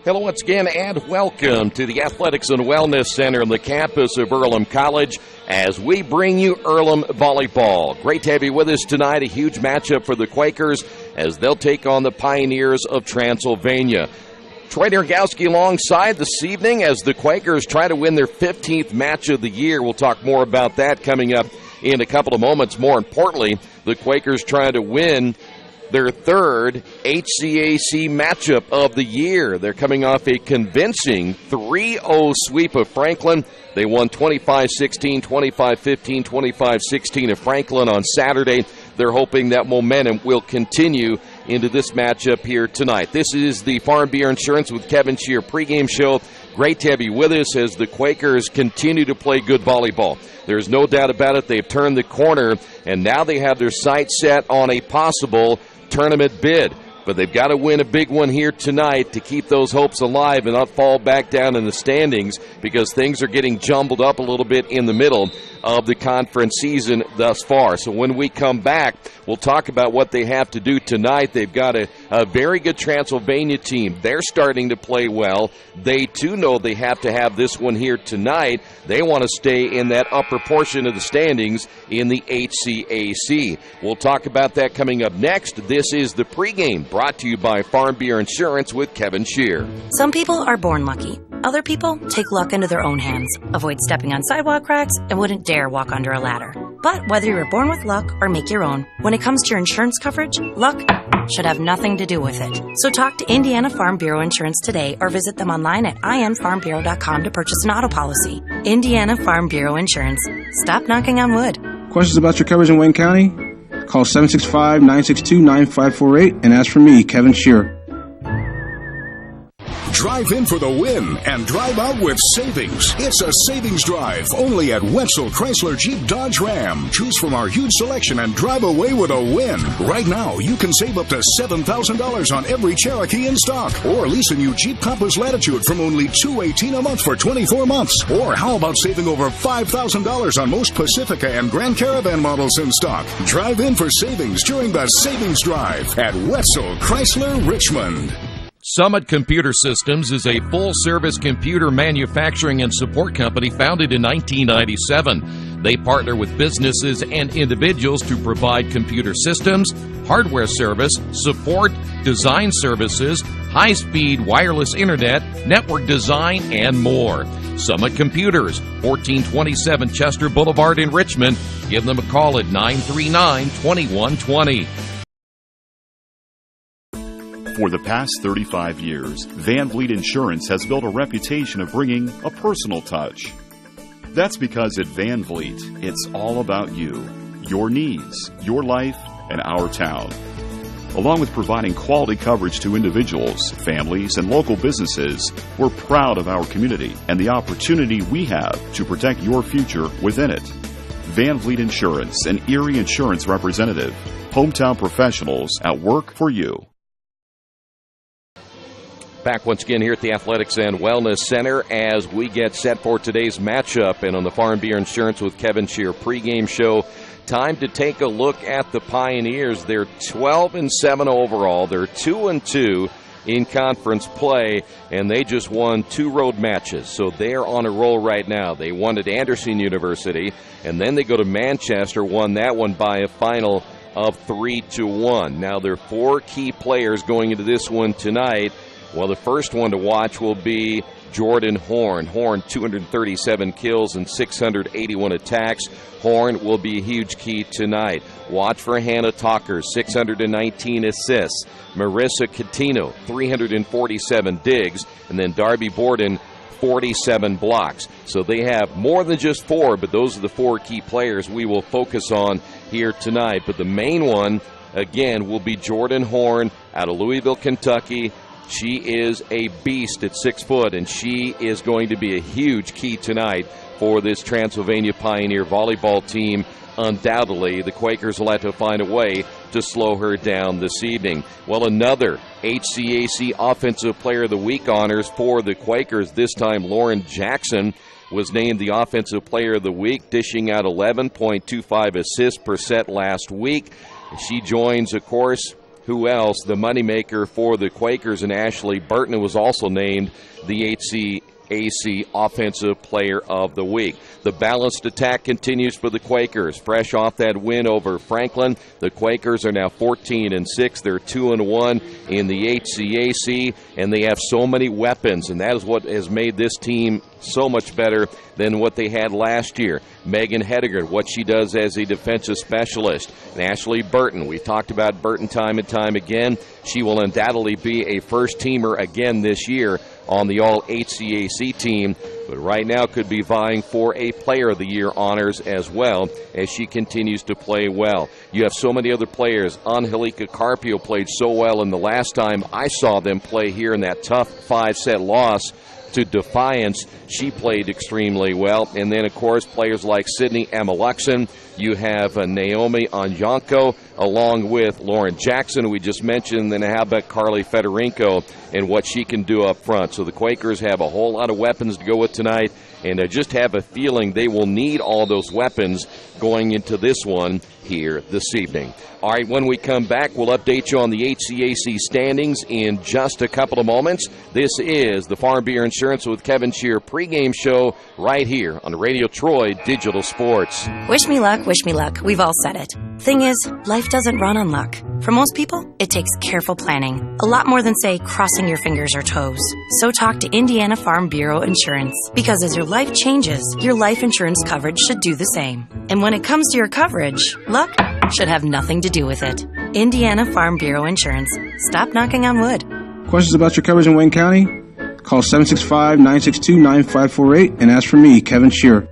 Hello once again, and welcome to the Athletics and Wellness Center on the campus of Earlham College as we bring you Earlham Volleyball. Great to have you with us tonight. A huge matchup for the Quakers as they'll take on the Pioneers of Transylvania. Troy Nergowski alongside this evening as the Quakers try to win their 15th match of the year. We'll talk more about that coming up in a couple of moments. More importantly, the Quakers trying to win their third HCAC matchup of the year. They're coming off a convincing 3-0 sweep of Franklin. They won 25-16, 25-15, 25-16 of Franklin on Saturday. They're hoping that momentum will continue into this matchup here tonight. This is the Farm Bureau Insurance with Kevin Shear pregame show. Great to have you with us as the Quakers continue to play good volleyball. There's no doubt about it. They've turned the corner, and now they have their sights set on a possible tournament bid. But they've got to win a big one here tonight to keep those hopes alive and not fall back down in the standings, because things are getting jumbled up a little bit in the middle of the conference season thus far. So when we come back, we'll talk about what they have to do tonight. They've got a very good Transylvania team. They're starting to play well. They, too, know they have to have this one here tonight. They want to stay in that upper portion of the standings in the HCAC. We'll talk about that coming up next. This is the pregame brought to you by Farm Bureau Insurance with Kevin Shear. Some people are born lucky. Other people take luck into their own hands, avoid stepping on sidewalk cracks, and wouldn't dare walk under a ladder. But whether you're born with luck or make your own, when it comes to your insurance coverage, luck should have nothing to do with it. So talk to Indiana Farm Bureau Insurance today or visit them online at infarmbureau.com to purchase an auto policy. Indiana Farm Bureau Insurance. Stop knocking on wood. Questions about your coverage in Wayne County? Call 765-962-9548 and ask for me, Kevin Shear. Drive in for the win and drive out with savings. It's a savings drive only at Wetzel Chrysler Jeep Dodge Ram. Choose from our huge selection and drive away with a win. Right now, you can save up to $7,000 on every Cherokee in stock. Or lease a new Jeep Compass Latitude from only $218 a month for 24 months. Or how about saving over $5,000 on most Pacifica and Grand Caravan models in stock? Drive in for savings during the savings drive at Wetzel Chrysler Richmond. Summit Computer Systems is a full-service computer manufacturing and support company founded in 1997. They partner with businesses and individuals to provide computer systems, hardware service, support, design services, high-speed wireless internet, network design, and more. Summit Computers, 1427 Chester Boulevard in Richmond. Give them a call at 939-2120. For the past 35 years, Van Vliet Insurance has built a reputation of bringing a personal touch. That's because at Van Vliet, it's all about you, your needs, your life, and our town. Along with providing quality coverage to individuals, families, and local businesses, we're proud of our community and the opportunity we have to protect your future within it. Van Vliet Insurance, an Erie Insurance representative. Hometown professionals at work for you. Back once again here at the Athletics and Wellness Center as we get set for today's matchup. And on the Farm Bureau Insurance with Kevin Shear pregame show, time to take a look at the Pioneers. They're 12-7 overall. They're 2-2 in conference play, and they just won 2 road matches. So they're on a roll right now. They won at Anderson University, and then they go to Manchester, won that one by a final of 3-1. Now there are 4 key players going into this one tonight. Well, the first one to watch will be Jordan Horn. Horn, 237 kills and 681 attacks. Horn will be a huge key tonight. Watch for Hannah Talker, 619 assists. Marissa Catino, 347 digs. And then Darby Borden, 47 blocks. So they have more than just 4, but those are the 4 key players we will focus on here tonight. But the main one, again, will be Jordan Horn out of Louisville, Kentucky. She is a beast at 6 foot, and she is going to be a huge key tonight for this Transylvania Pioneer volleyball team. Undoubtedly, the Quakers will have to find a way to slow her down this evening. Well, another HCAC Offensive Player of the Week honors for the Quakers. This time, Lauren Jackson was named the Offensive Player of the Week, dishing out 11.25 assists per set last week. She joins, of course, who else? The moneymaker for the Quakers, and Ashley Burton was also named the HCAC Offensive Player of the Week. The balanced attack continues for the Quakers. Fresh off that win over Franklin, the Quakers are now 14-6. They're 2-1 in the HCAC, and they have so many weapons, and that is what has made this team so much better than what they had last year. Megan Hediger, what she does as a defensive specialist. And Ashley Burton, we talked about Burton time and time again. She will undoubtedly be a first-teamer again this year on the All-HCAC team, but right now could be vying for a Player of the Year honors as well as she continues to play well. You have so many other players. Angelica Carpio played so well in the last time I saw them play here in that tough 5-set loss to Defiance. She played extremely well. And then, of course, players like Sydney Amaluxon. You have Naomi Onyanko along with Lauren Jackson, we just mentioned. Then how about Carly Fedorenko and what she can do up front? So the Quakers have a whole lot of weapons to go with tonight, and I just have a feeling they will need all those weapons going into this one here this evening. All right, when we come back, we'll update you on the HCAC standings in just a couple of moments. This is the Farm Bureau Insurance with Kevin Shear pregame show right here on Radio Troy Digital Sports. Wish me luck, we've all said it. Thing is, life doesn't run on luck. For most people, it takes careful planning. A lot more than, say, crossing your fingers or toes. So talk to Indiana Farm Bureau Insurance. Because as your life changes, your life insurance coverage should do the same. And when it comes to your coverage, luck should have nothing to do with it. Indiana Farm Bureau Insurance. Stop knocking on wood. Questions about your coverage in Wayne County? Call 765-962-9548 and ask for me, Kevin Shear.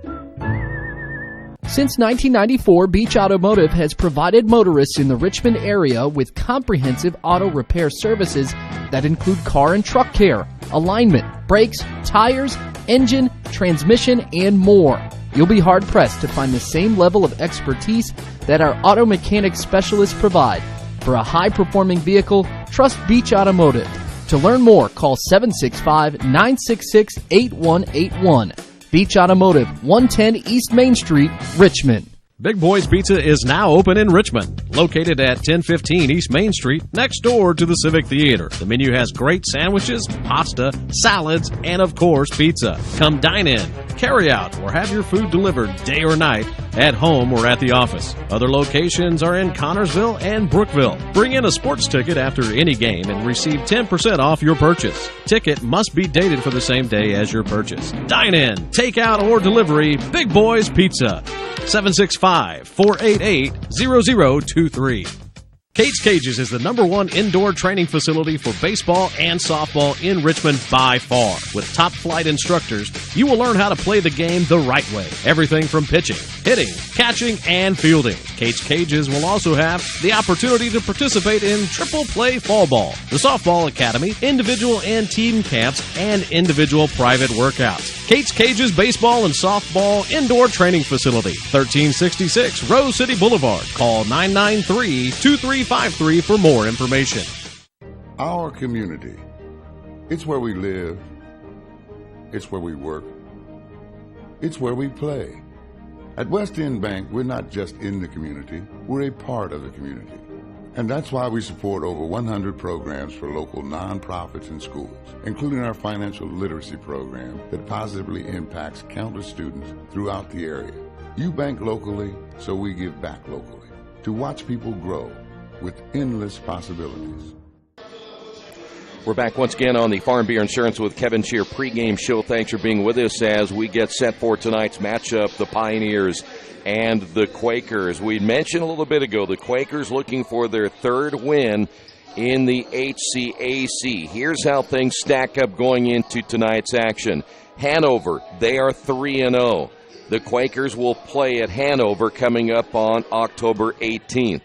Since 1994, Beach Automotive has provided motorists in the Richmond area with comprehensive auto repair services that include car and truck care, alignment, brakes, tires, engine, transmission, and more. You'll be hard-pressed to find the same level of expertise that our auto mechanic specialists provide. For a high-performing vehicle, trust Beach Automotive. To learn more, call 765-966-8181. Beach Automotive, 110 East Main Street, Richmond. Big Boy's Pizza is now open in Richmond, located at 1015 East Main Street, next door to the Civic Theater. The menu has great sandwiches, pasta, salads, and of course, pizza. Come dine in, carry out, or have your food delivered day or night, at home or at the office. Other locations are in Connorsville and Brookville. Bring in a sports ticket after any game and receive 10% off your purchase. Ticket must be dated for the same day as your purchase. Dine in, take out, or delivery, Big Boy's Pizza. 765-488-0023. Kate's Cages is the #1 indoor training facility for baseball and softball in Richmond by far. With top-flight instructors, you will learn how to play the game the right way. Everything from pitching, hitting, catching, and fielding. Kate's Cages will also have the opportunity to participate in triple play fall ball, the softball academy, individual and team camps, and individual private workouts. Kate's Cages Baseball and Softball Indoor Training Facility, 1366 Rose City Boulevard. Call 993-2353 for more information. Our community. It's where we live. It's where we work. It's where we play. At West End Bank, we're not just in the community, we're a part of the community. And that's why we support over 100 programs for local nonprofits and schools, including our financial literacy program that positively impacts countless students throughout the area. You bank locally, so we give back locally to watch people grow with endless possibilities. We're back once again on the Farm Bureau Insurance with Kevin Shear pregame show. Thanks for being with us as we get set for tonight's matchup, the Pioneers and the Quakers. We mentioned a little bit ago the Quakers looking for their third win in the HCAC. Here's how things stack up going into tonight's action. Hanover, they are 3-0. The Quakers will play at Hanover coming up on October 18th.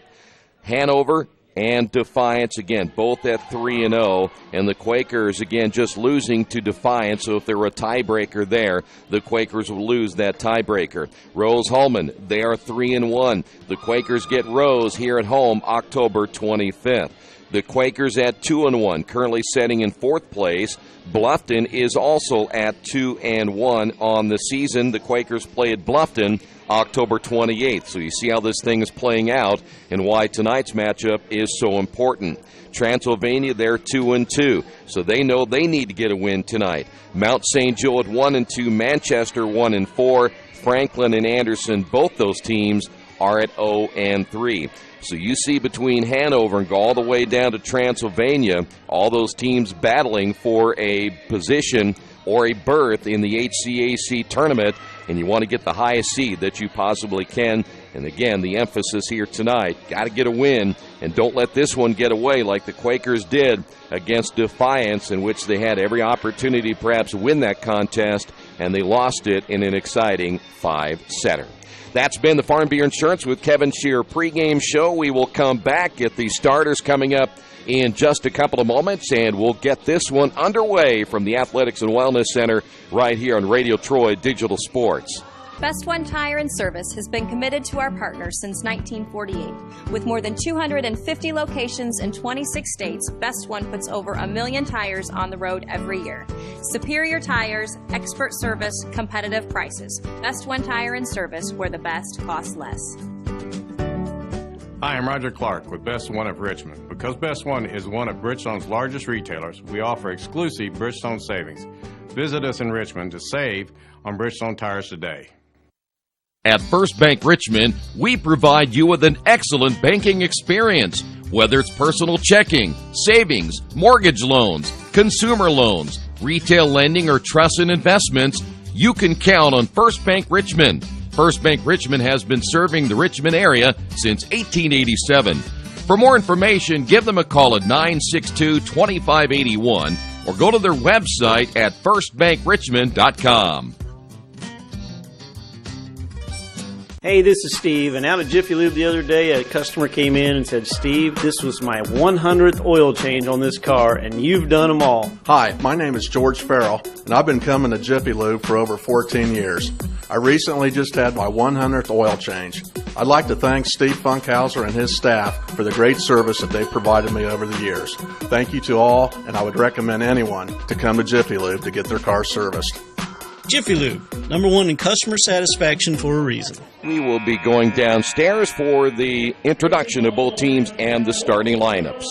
Hanover and Defiance, again, both at 3-0, and the Quakers, again, just losing to Defiance, so if there were a tiebreaker there, the Quakers will lose that tiebreaker. Rose-Hulman, they are 3-1. The Quakers get Rose here at home October 25th. The Quakers at 2-1, currently setting in fourth place. Bluffton is also at 2-1 on the season. The Quakers play at Bluffton October 28th. So you see how this thing is playing out and why tonight's matchup is so important. Transylvania, they're 2-2, so they know they need to get a win tonight. Mount St. Joe at 1-2, Manchester 1-4, Franklin and Anderson, both those teams are at 0-3. So you see between Hanover and go all the way down to Transylvania, all those teams battling for a position or a berth in the HCAC tournament, and you want to get the highest seed that you possibly can. And again, the emphasis here tonight, got to get a win, and don't let this one get away like the Quakers did against Defiance, in which they had every opportunity to perhaps win that contest, and they lost it in an exciting 5-setter. That's been the Farm Bureau Insurance with Kevin Shear pregame show. We will come back, get the starters coming up in just a couple of moments, and we'll get this one underway from the Athletics and Wellness Center right here on Radio Troy Digital Sports. Best One Tire and Service has been committed to our partners since 1948. With more than 250 locations in 26 states, Best One puts over 1 million tires on the road every year. Superior tires, expert service, competitive prices. Best One Tire and Service, where the best costs less. Hi, I'm Roger Clark with Best One of Richmond. Because Best One is one of Bridgestone's largest retailers, we offer exclusive Bridgestone savings. Visit us in Richmond to save on Bridgestone tires today. At First Bank Richmond, we provide you with an excellent banking experience. Whether it's personal checking, savings, mortgage loans, consumer loans, retail lending, or trust and investments, you can count on First Bank Richmond. First Bank Richmond has been serving the Richmond area since 1887. For more information, give them a call at 962-2581 or go to their website at firstbankrichmond.com. Hey, this is Steve, and out at Jiffy Lube the other day, a customer came in and said, Steve, this was my 100th oil change on this car, and you've done them all. Hi, my name is George Farrell, and I've been coming to Jiffy Lube for over 14 years. I recently just had my 100th oil change. I'd like to thank Steve Funkhauser and his staff for the great service that they've provided me over the years. Thank you to all, and I would recommend anyone to come to Jiffy Lube to get their car serviced. Jiffy Lube, #1 in customer satisfaction for a reason. We will be going downstairs for the introduction of both teams and the starting lineups.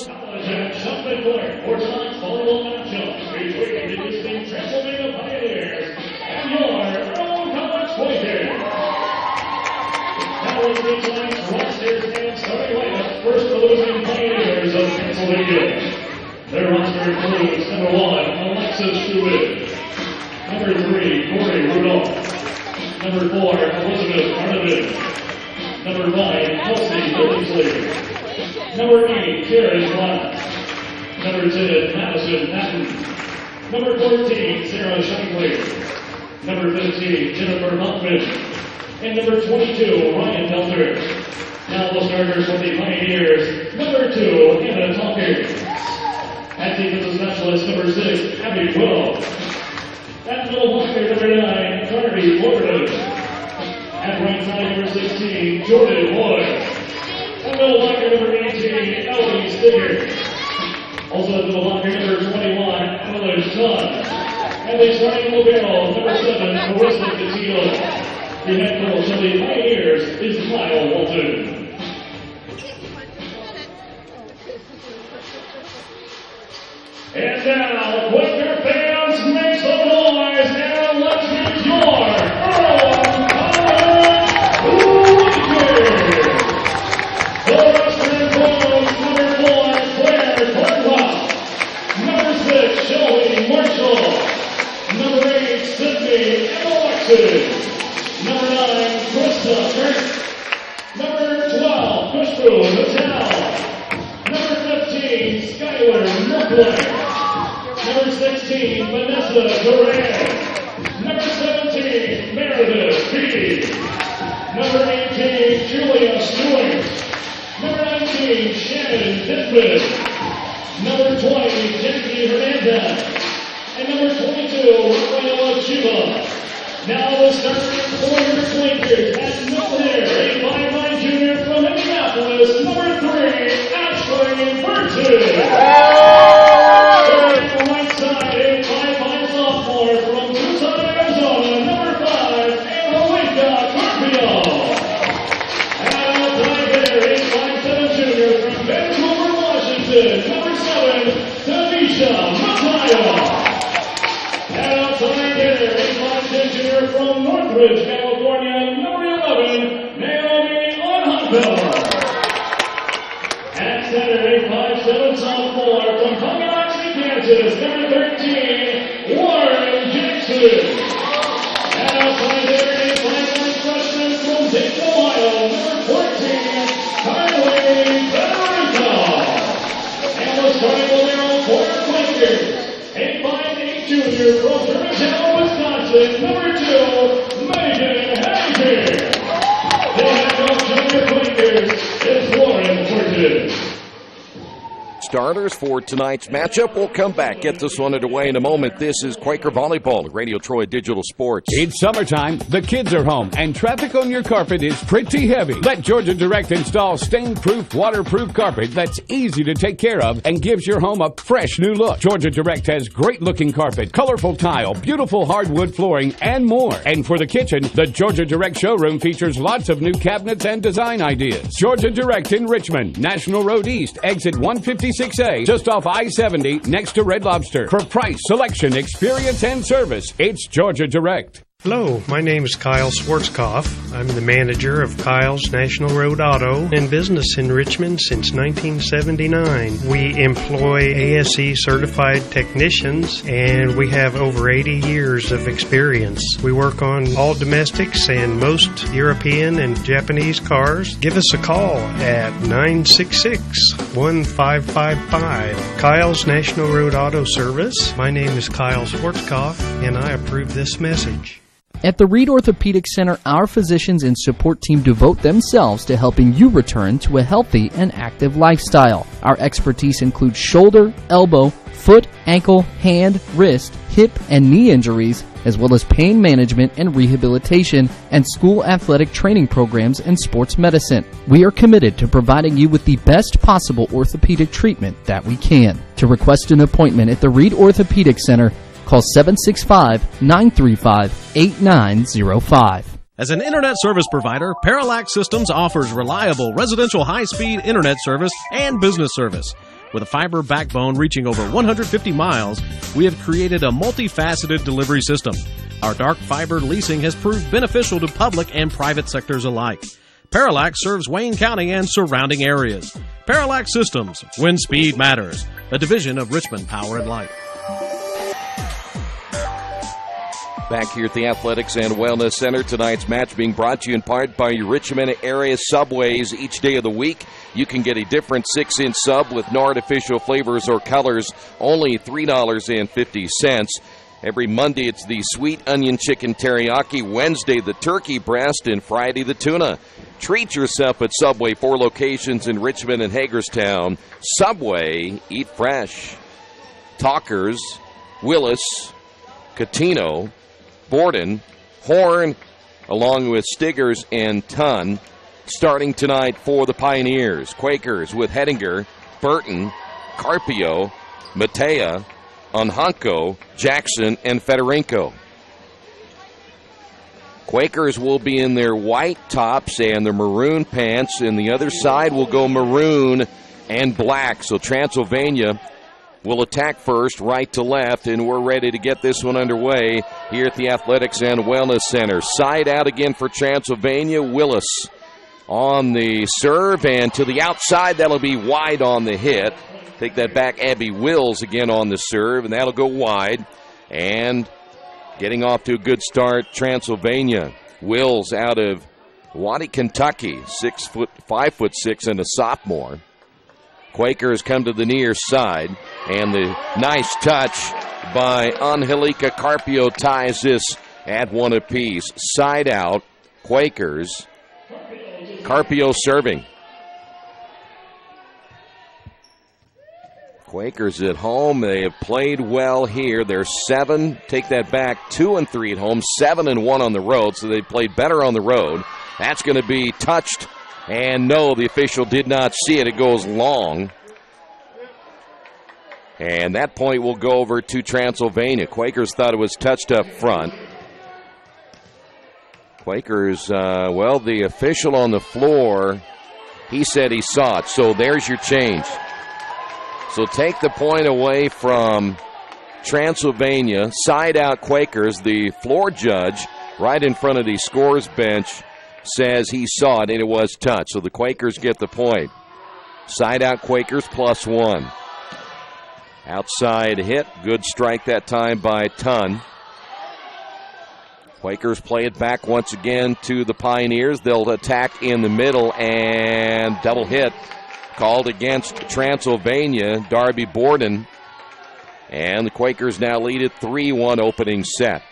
Their roster includes #1, Alexis Stewart. #3, Corey Rudolph. #4, Elizabeth Arnavin. #5, Kelsey Billingsley. #8, Karen Glass. #10, Madison Patton. #14, Sarah Shankly. #15, Jennifer Hoffman. And #22, Ryan Delter. Now the starters for the Pioneers. #2, Hannah Tompkins. At defensive specialist, #6, Abby Will. At middle blocker, #9, Darby Warden. At right side, #16, Jordan Wood. At middle blocker, #18, Ellie Stigger. Also at middle blocker, #21, Evelyn Todd. And the starting mobile, #7, Marissa Castillo. The head coach of the Pioneers is Kyle Walton. And now, Quaker fans, make some noise and let's get your Earlham College Quakers. The roster includes #1, Claire Cardwell. #6, Shelby Marshall. #8, Sydney Alexis. #9, Krista Kirk. #12, Crystal Mattel. #15, Skylar Merkley. #16, Vanessa Duran. #17, Meredith B. #18, Julia Stewart. #19, Shannon Pittman. #20, Jackie Hernandez. And #22, Rafaela Chiva. Now the starting for your Quakers at #4, a 5'9" junior from Indianapolis, #3, Ashley Burton. Right side, a 5'9" sophomore from Tucson, Arizona, #5, Annalisa Carpio. is Tanisha Mataya. And outside hitter, 8'5" junior from Northridge, California, number 11, Naomi Onhunter. At center, 8'7" sophomore from Tonganoxie, Kansas, number 13, Warren Jackson. And outside hitter, 8'1" freshman from Dayton, Ohio, number 14, Carly Federico. And the starting volleyball for the Quakers, 8'8" junior from Germantown, Wisconsin, number 2, Megan Hampton. The head coach of the Quakers is Warren Fortin. Starters for tonight's matchup. We'll come back, get this one underway in a moment. This is Quaker Volleyball, Radio Troy Digital Sports. It's summertime, the kids are home, and traffic on your carpet is pretty heavy. Let Georgia Direct install stain-proof, waterproof carpet that's easy to take care of and gives your home a fresh new look. Georgia Direct has great-looking carpet, colorful tile, beautiful hardwood flooring, and more. And for the kitchen, the Georgia Direct showroom features lots of new cabinets and design ideas. Georgia Direct in Richmond, National Road East, exit 156A, just off I-70, next to Red Lobster. For price, selection, experience, and service, it's Georgia Direct. Hello, my name is Kyle Schwarzkopf. I'm the manager of Kyle's National Road Auto and business in Richmond since 1979. We employ ASE certified technicians and we have over 80 years of experience. We work on all domestics and most European and Japanese cars. Give us a call at 966-1555. Kyle's National Road Auto Service. My name is Kyle Schwarzkopf and I approve this message. At the Reed Orthopedic Center, our physicians and support team devote themselves to helping you return to a healthy and active lifestyle. Our expertise includes shoulder, elbow, foot, ankle, hand, wrist, hip, and knee injuries, as well as pain management and rehabilitation and school athletic training programs and sports medicine. We are committed to providing you with the best possible orthopedic treatment that we can. To request an appointment at the Reed Orthopedic Center, call 765-935-8905. As an internet service provider, Parallax Systems offers reliable residential high-speed internet service and business service. With a fiber backbone reaching over 150 miles, we have created a multifaceted delivery system. Our dark fiber leasing has proved beneficial to public and private sectors alike. Parallax serves Wayne County and surrounding areas. Parallax Systems, when speed matters, a division of Richmond Power and Light. Back here at the Athletics and Wellness Center, tonight's match being brought to you in part by your Richmond area Subways. Each day of the week, you can get a different 6-inch sub with no artificial flavors or colors, only $3.50. Every Monday, it's the sweet onion chicken teriyaki, Wednesday, the turkey breast, and Friday, the tuna. Treat yourself at Subway, 4 locations in Richmond and Hagerstown. Subway, eat fresh. Talkers, Willis, Catino, Borden, Horn, along with Stiggers and Tunn. Starting tonight for the Pioneers, Quakers with Hettinger, Burton, Carpio, Matea, Onhunco, Jackson, and Federico. Quakers will be in their white tops and their maroon pants, and the other side will go maroon and black. So Transylvania will attack first, right to left, and we're ready to get this one underway here at the Athletics and Wellness Center. Side out again for Transylvania. Willis on the serve, and to the outside, that'll be wide on the hit. Take that back, Abby Wills again on the serve, and that'll go wide. And getting off to a good start, Transylvania. Wills out of Waddy, Kentucky, 5'6", and a sophomore. Quakers come to the near side, and the nice touch by Angelica Carpio ties this at 1 apiece. Side out, Quakers. Carpio serving. Quakers at home. They have played well here. They're 7, take that back, 2-3 at home, 7-1 on the road, so they played better on the road. That's going to be touched. And no, the official did not see it. It goes long. And that point will go over to Transylvania. Quakers thought it was touched up front. Quakers, the official on the floor, he said he saw it. So there's your change. So take the point away from Transylvania. Side out Quakers. The floor judge right in front of the scorer's bench says he saw it and it was touch. So the Quakers get the point. Side out Quakers +1. Outside hit. Good strike that time by Tunn. Quakers play it back once again to the Pioneers. They'll attack in the middle and double hit called against Transylvania, Darby Borden. And the Quakers now lead it 3-1 opening set.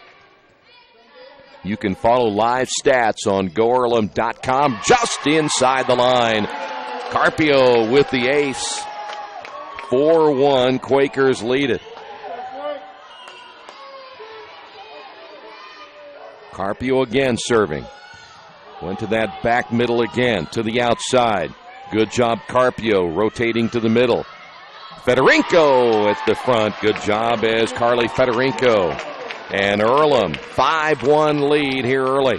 You can follow live stats on GoEarlham.com just inside the line. Carpio with the ace. 4-1, Quakers lead it. Carpio again serving. Went to that back middle again, to the outside. Good job, Carpio, rotating to the middle. Federico at the front. Good job as Carly Federico. And Earlham, 5-1 lead here early.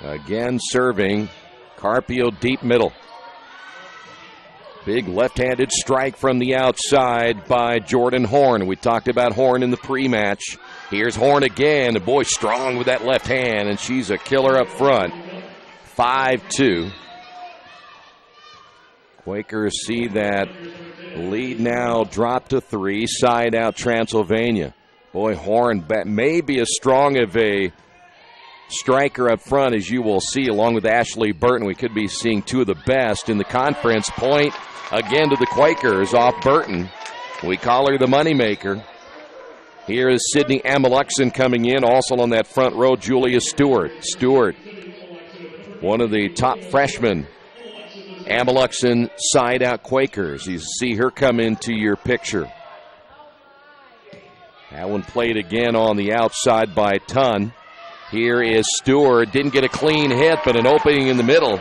Again serving, Carpio deep middle. Big left-handed strike from the outside by Jordan Horn. We talked about Horn in the pre-match. Here's Horn again. The boy strong with that left hand, and she's a killer up front. 5-2. Quakers see that lead now drop to 3. Side out Transylvania. Boy, Horn may be as strong of a striker up front as you will see, along with Ashley Burton. We could be seeing two of the best in the conference. Point again to the Quakers off Burton. We call her the moneymaker. Here is Sydney Ameluxon coming in. Also on that front row, Julia Stewart. Stewart, one of the top freshmen. Ameluxon side out Quakers. You see her come into your picture. That one played again on the outside by Tunn. Here is Stewart. Didn't get a clean hit, but an opening in the middle.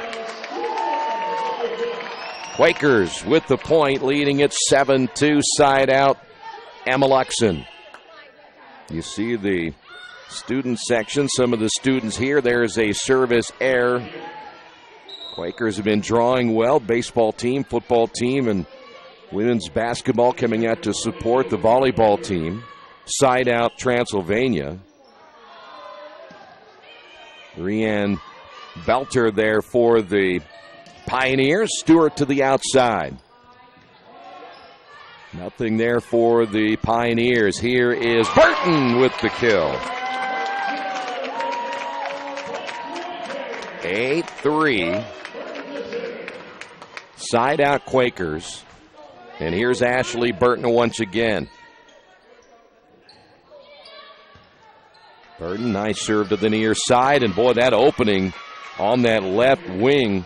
Quakers with the point, leading it 7-2. Side out Ameluxon. You see the student section. Some of the students here. There's a service error. Quakers have been drawing well. Baseball team, football team, and women's basketball coming out to support the volleyball team. Side out Transylvania. Rianne Belter there for the Pioneers. Stewart to the outside. Nothing there for the Pioneers. Here is Burton with the kill. 8-3. Side out Quakers. And here's Ashley Burton once again. Burton, nice serve to the near side. And boy, that opening on that left wing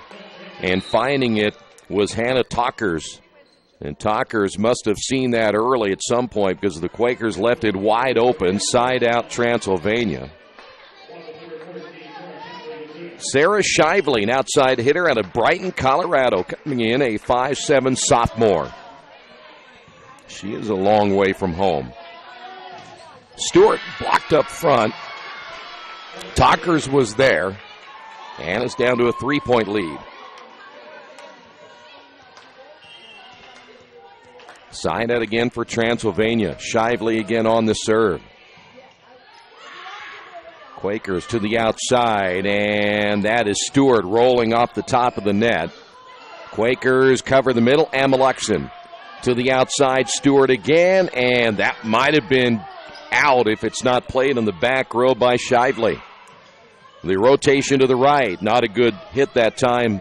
and finding it was Hannah Talkers. And Talkers must have seen that early at some point because the Quakers left it wide open. Side out Transylvania. Sarah Shively, an outside hitter out of Brighton, Colorado, coming in, a 5'7" sophomore. She is a long way from home. Stewart blocked up front. Talkers was there. And it's down to a 3-point lead. Side out again for Transylvania. Shively again on the serve. Quakers to the outside, and that is Stewart rolling off the top of the net. Quakers cover the middle. Ameluxon to the outside. Stewart again, and that might have been out if it's not played on the back row by Shively. The rotation to the right. Not a good hit that time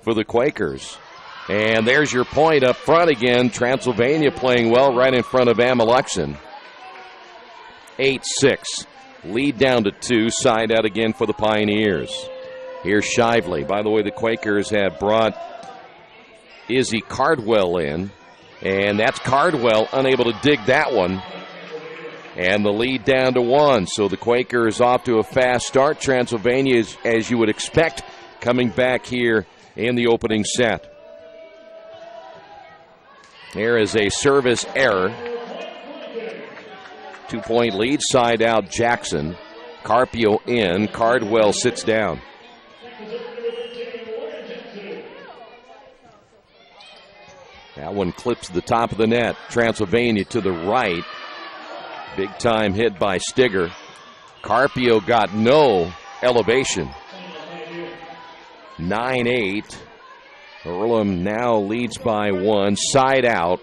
for the Quakers. And there's your point up front again. Transylvania playing well right in front of Ameluxon. 8-6. Lead down to 2. Side out again for the Pioneers. Here's Shively. By the way, the Quakers have brought Izzy Cardwell in. And that's Cardwell unable to dig that one. And the lead down to 1. So the Quakers off to a fast start. Transylvania is, as you would expect, coming back here in the opening set. There is a service error. 2-point lead. Side out Jackson. Carpio in. Cardwell sits down. That one clips to the top of the net. Transylvania to the right. Big time hit by Stigger. Carpio got no elevation. 9-8. Earlham now leads by 1. Side out.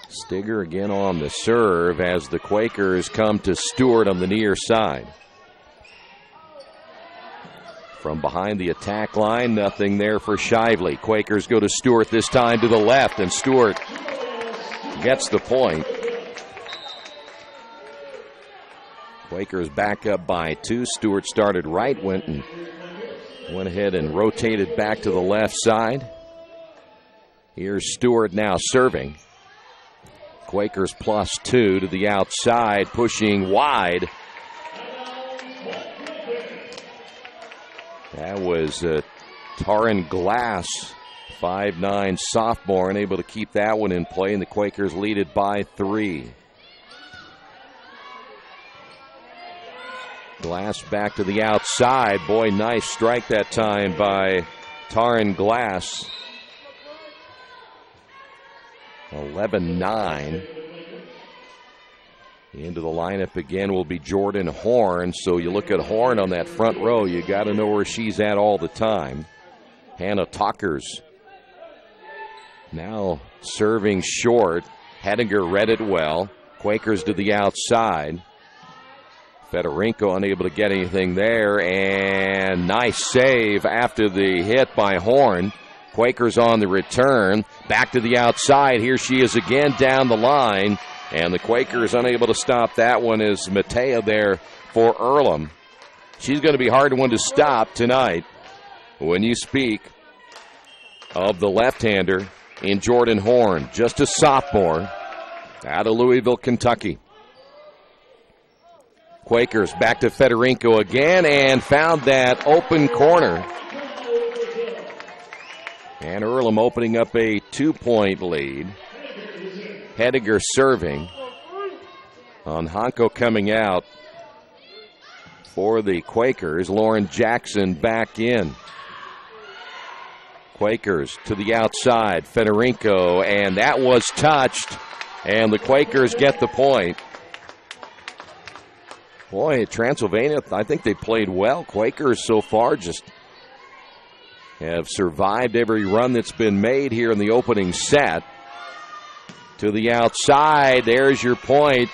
Stigger again on the serve as the Quakers come to Stewart on the near side. From behind the attack line, nothing there for Shively. Quakers go to Stewart this time to the left, and Stewart gets the point. Quakers back up by 2. Stewart started right, went ahead and rotated back to the left side. Here's Stewart now serving. Quakers +2 to the outside, pushing wide. That was Taran Glass, 5'9" sophomore, unable to keep that one in play, and the Quakers lead it by 3. Glass back to the outside. Boy, nice strike that time by Taran Glass. 11-9. Into the lineup again will be Jordan Horn. So you look at Horn on that front row, you got to know where she's at all the time. Hannah Talkers now serving short. Hedinger read it well. Quakers to the outside. Fedorenko unable to get anything there, and nice save after the hit by Horn. Quakers on the return. Back to the outside. Here she is again down the line. And the Quakers unable to stop that one as Matea there for Earlham. She's going to be hard one to stop tonight when you speak of the left-hander in Jordan Horn. Just a sophomore out of Louisville, Kentucky. Quakers back to Fedorenko again and found that open corner. And Earlham opening up a 2-point lead. Hediger serving. On Honko coming out for the Quakers. Lauren Jackson back in. Quakers to the outside. Fedorenko, and that was touched. And the Quakers get the point. Boy, Transylvania, I think they played well. Quakers so far just have survived every run that's been made here in the opening set. To the outside, there's your point.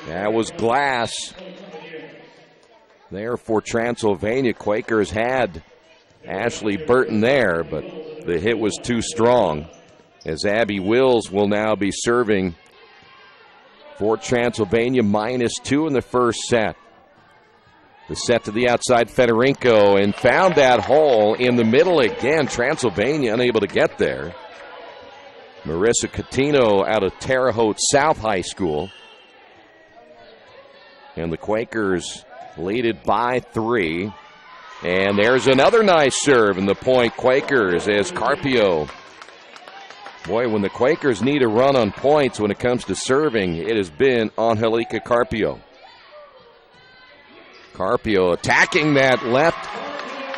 That was Glass there for Transylvania. Quakers had Ashley Burton there, but the hit was too strong, as Abby Wills will now be serving for Transylvania, -2 in the first set. The set to the outside, Fedorenko, and found that hole in the middle again. Transylvania unable to get there. Marissa Catino out of Terre Haute South High School. And the Quakers lead it by 3. And there's another nice serve, and the point Quakers as Carpio. Boy, when the Quakers need a run on points when it comes to serving, it has been Angelica Carpio. Carpio attacking that left,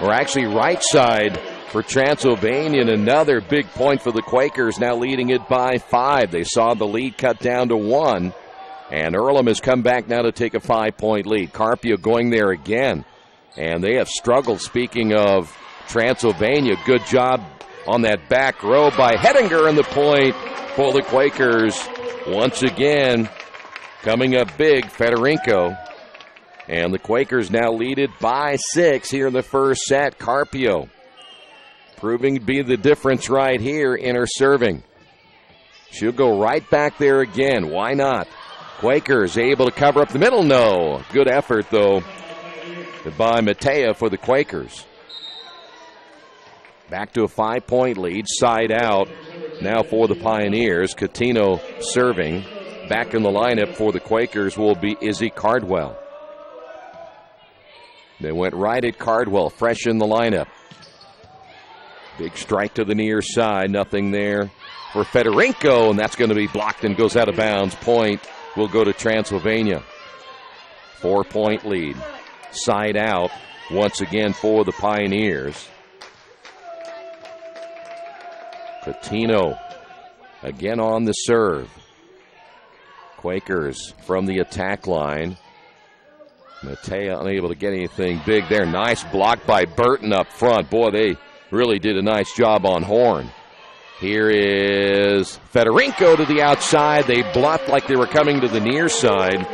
or actually right side for Transylvania, and another big point for the Quakers, now leading it by 5. They saw the lead cut down to 1, and Earlham has come back now to take a 5-point lead. Carpio going there again, and they have struggled. Speaking of Transylvania, good job on that back row by Hedinger, and the point for the Quakers. Once again, coming up big, Fedorenko. And the Quakers now lead it by 6 here in the first set. Carpio proving to be the difference right here in her serving. She'll go right back there again. Why not? Quakers able to cover up the middle? No. Good effort, though, by Matea for the Quakers. Back to a 5-point lead. Side out now for the Pioneers. Catino serving. Back in the lineup for the Quakers will be Izzy Cardwell. They went right at Cardwell, fresh in the lineup. Big strike to the near side. Nothing there for Fedorenko, and that's going to be blocked and goes out of bounds. Point will go to Transylvania. 4-point lead. Side out once again for the Pioneers. Patino again on the serve. Quakers from the attack line. Matea unable to get anything big there. Nice block by Burton up front. Boy, they really did a nice job on Horn. Here is Federico to the outside. They blocked like they were coming to the near side.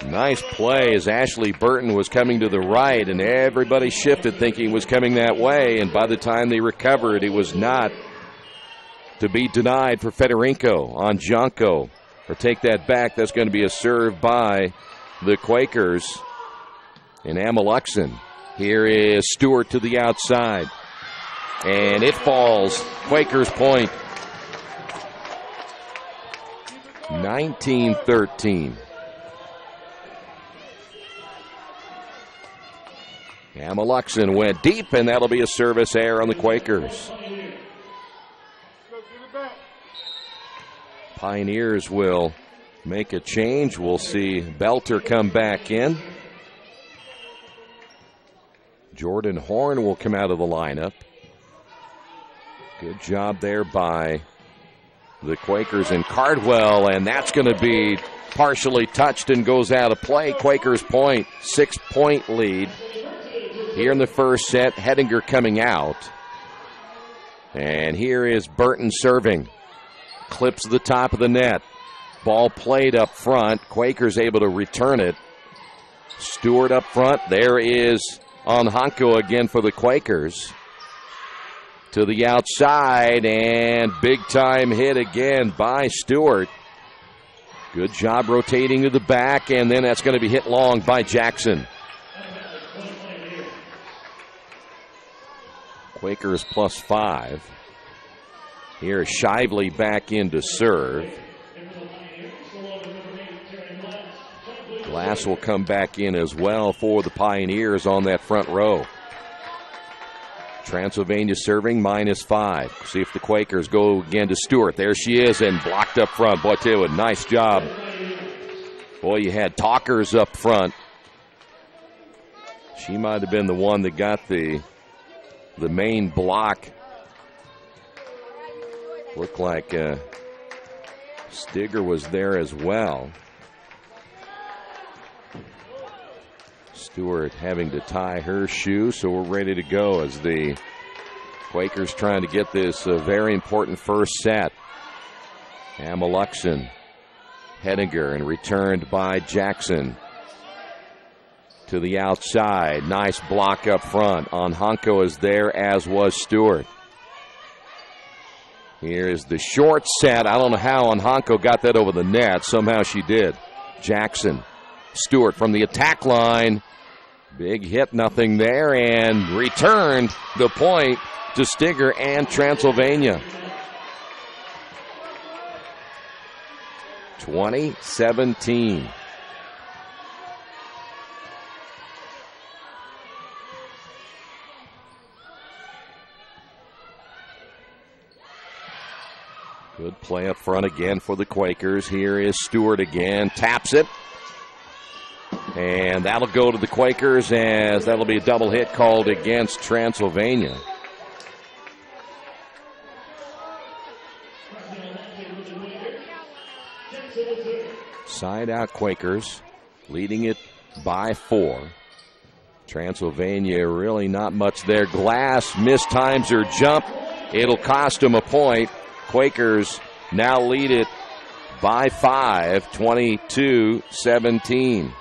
Nice play as Ashley Burton was coming to the right, and everybody shifted thinking it was coming that way, and by the time they recovered, it was not to be denied for Federico on Junko. Or take that back, that's going to be a serve by the Quakers. And Ameluxon. Here is Stewart to the outside. And it falls. Quakers point. 19-13. Ameluxon went deep, and that'll be a service error on the Quakers. Pioneers will make a change. We'll see Belter come back in. Jordan Horn will come out of the lineup. Good job there by the Quakers and Cardwell, and that's going to be partially touched and goes out of play. Quakers point, 6-point lead. Here in the first set, Hedinger coming out. And here is Burton serving. Clips the top of the net. Ball played up front. Quakers able to return it. Stewart up front. There is Onhanko again for the Quakers. To the outside, and big-time hit again by Stewart. Good job rotating to the back, and then that's going to be hit long by Jackson. Quakers +5. Here's Shively back in to serve. Glass will come back in as well for the Pioneers on that front row. Transylvania serving -5. See if the Quakers go again to Stewart. There she is, and blocked up front. Boy, too, a nice job. Boy, you had Talkers up front. She might have been the one that got the main block. Looked like Stigger was there as well. Stewart having to tie her shoe, so we're ready to go as the Quakers trying to get this very important first set. Ameluxon, Hedinger, and returned by Jackson. To the outside, nice block up front. Onhanko is there, as was Stewart. Here's the short set. I don't know how Onhanko got that over the net. Somehow she did. Jackson, Stewart from the attack line. Big hit, nothing there, and returned the point to Stigger and Transylvania. 20-17. Good play up front again for the Quakers. Here is Stewart again. Taps it. And that'll go to the Quakers, as that'll be a double hit called against Transylvania. Side out Quakers, leading it by 4. Transylvania really not much there. Glass mistimes her jump. It'll cost them a point. Quakers now lead it by 5, 22-17.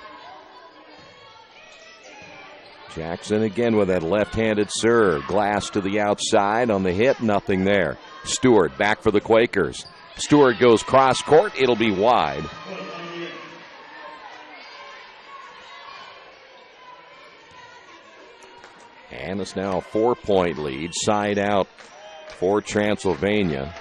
Jackson again with that left-handed serve. Glass to the outside on the hit, nothing there. Stewart back for the Quakers. Stewart goes cross court, it'll be wide. And it's now a 4-point lead. Side out for Transylvania.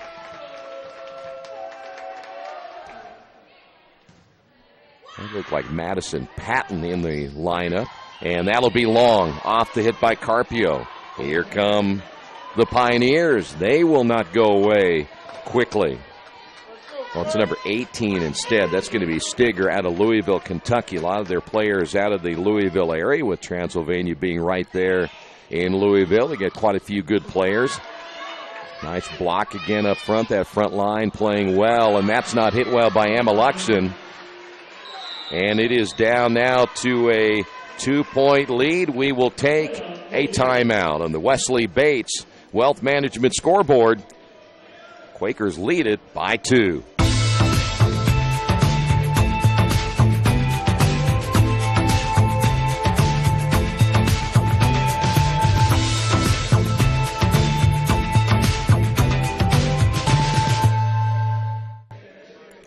That looked like Madison Patton in the lineup. And that'll be long. Off the hit by Carpio. Here come the Pioneers. They will not go away quickly. Well, it's number 18 instead. That's going to be Stigger out of Louisville, Kentucky. A lot of their players out of the Louisville area, with Transylvania being right there in Louisville. They get quite a few good players. Nice block again up front. That front line playing well, and that's not hit well by Emma Luxon. And it is down now to a 2-point lead. We will take a timeout on the Wesley Bates Wealth Management scoreboard. Quakers lead it by 2.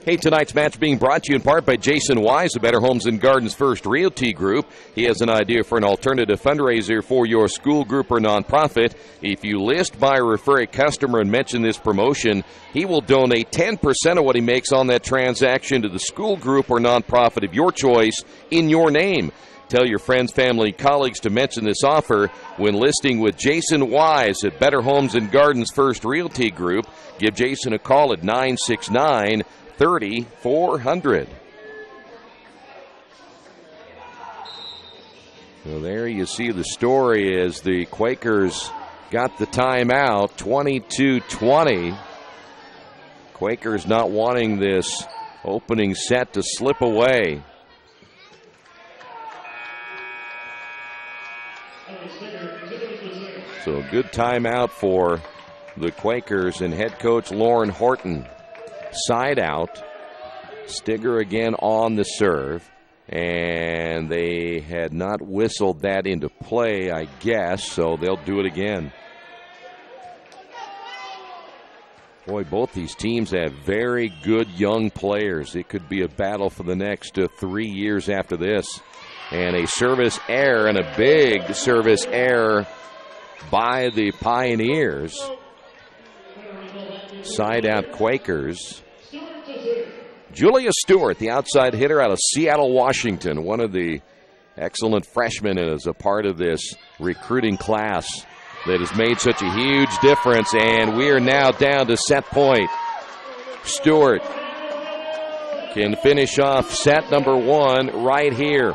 Hey, tonight's match being brought to you in part by Jason Wise of Better Homes and Gardens First Realty Group. He has an idea for an alternative fundraiser for your school group or nonprofit. If you list, buy, or refer a customer and mention this promotion, he will donate 10% of what he makes on that transaction to the school group or nonprofit of your choice in your name. Tell your friends, family, colleagues to mention this offer when listing with Jason Wise at Better Homes and Gardens First Realty Group. Give Jason a call at 969-30-400. So there you see the story as the Quakers got the timeout, 22-20. Quakers not wanting this opening set to slip away. So a good timeout for the Quakers and head coach Lauren Horton. Side out. Stigger again on the serve. And they had not whistled that into play, I guess, so they'll do it again. Boy, both these teams have very good young players. It could be a battle for the next 3 years after this. And a service error, and a big service error by the Pioneers. Side out Quakers. Julia Stewart, the outside hitter out of Seattle, Washington, one of the excellent freshmen, is a part of this recruiting class that has made such a huge difference. And we are now down to set point. Stewart can finish off set number 1 right here.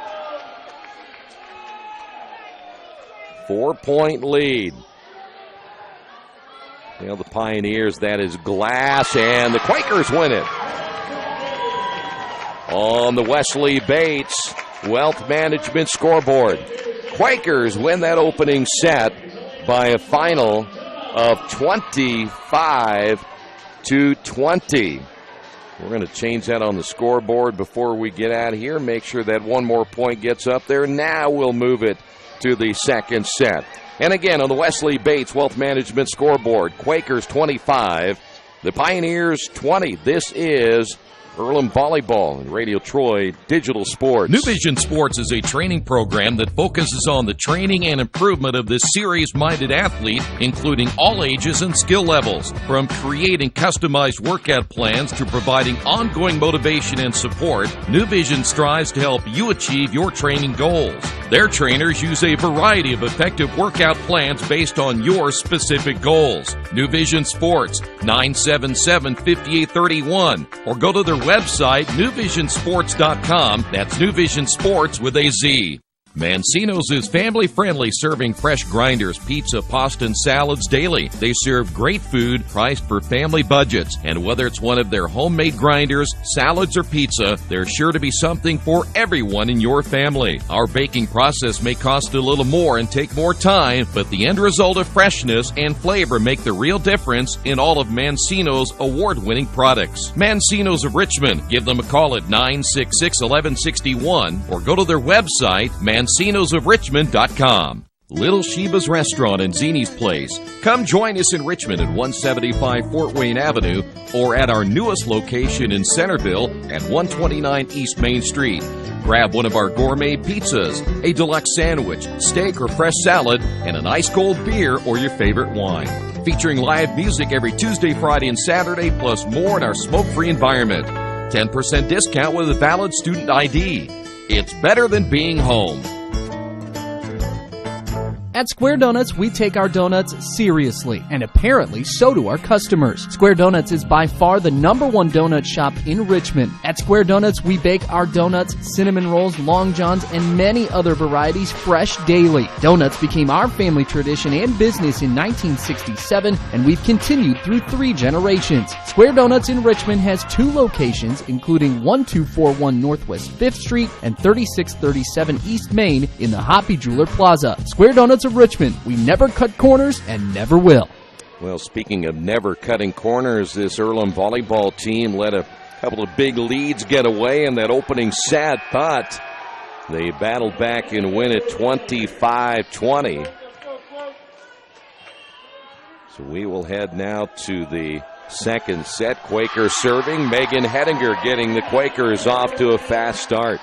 4-point lead. Well, the Pioneers, that is glass, and the Quakers win it. On the Wesley Bates Wealth Management scoreboard, Quakers win that opening set by a final of 25-20. We're going to change that on the scoreboard before we get out of here. Make sure that one more point gets up there. Now we'll move it to the second set. And again, on the Wesley Bates Wealth Management scoreboard, Quakers 25, the Pioneers 20. This is Earlham Volleyball and Radio Troy Digital Sports. New Vision Sports is a training program that focuses on the training and improvement of this serious-minded athlete, including all ages and skill levels. From creating customized workout plans to providing ongoing motivation and support, New Vision strives to help you achieve your training goals. Their trainers use a variety of effective workout plans based on your specific goals. New Vision Sports, 977-5831, or go to their website, newvisionsports.com. That's New Vision Sports with a Z. Mancino's is family-friendly, serving fresh grinders, pizza, pasta, and salads daily. They serve great food priced for family budgets. And whether it's one of their homemade grinders, salads, or pizza, there's sure to be something for everyone in your family. Our baking process may cost a little more and take more time, but the end result of freshness and flavor make the real difference in all of Mancino's award-winning products. Mancino's of Richmond. Give them a call at 966-1161 or go to their website, Mancino'sofRichmond.com. Little Sheba's Restaurant and Zini's Place. Come join us in Richmond at 175 Fort Wayne Avenue or at our newest location in Centerville at 129 East Main Street. Grab one of our gourmet pizzas, a deluxe sandwich, steak or fresh salad, and an ice-cold beer or your favorite wine. Featuring live music every Tuesday, Friday, and Saturday, plus more in our smoke-free environment. 10% discount with a valid student ID. It's better than being home. At Square Donuts, we take our donuts seriously, and apparently so do our customers. Square Donuts is by far the #1 donut shop in Richmond. At Square Donuts, we bake our donuts, cinnamon rolls, long johns, and many other varieties fresh daily. Donuts became our family tradition and business in 1967, and we've continued through 3 generations. Square Donuts in Richmond has 2 locations, including 1241 Northwest 5th Street and 3637 East Main in the Hoppy Jeweler Plaza. Square Donuts of Richmond. We never cut corners and never will. Well, speaking of never cutting corners, this Earlham volleyball team let a couple of big leads get away in that opening set, but they battled back and win it 25-20. So we will head now to the second set. Quakers serving. Megan Hedinger getting the Quakers off to a fast start.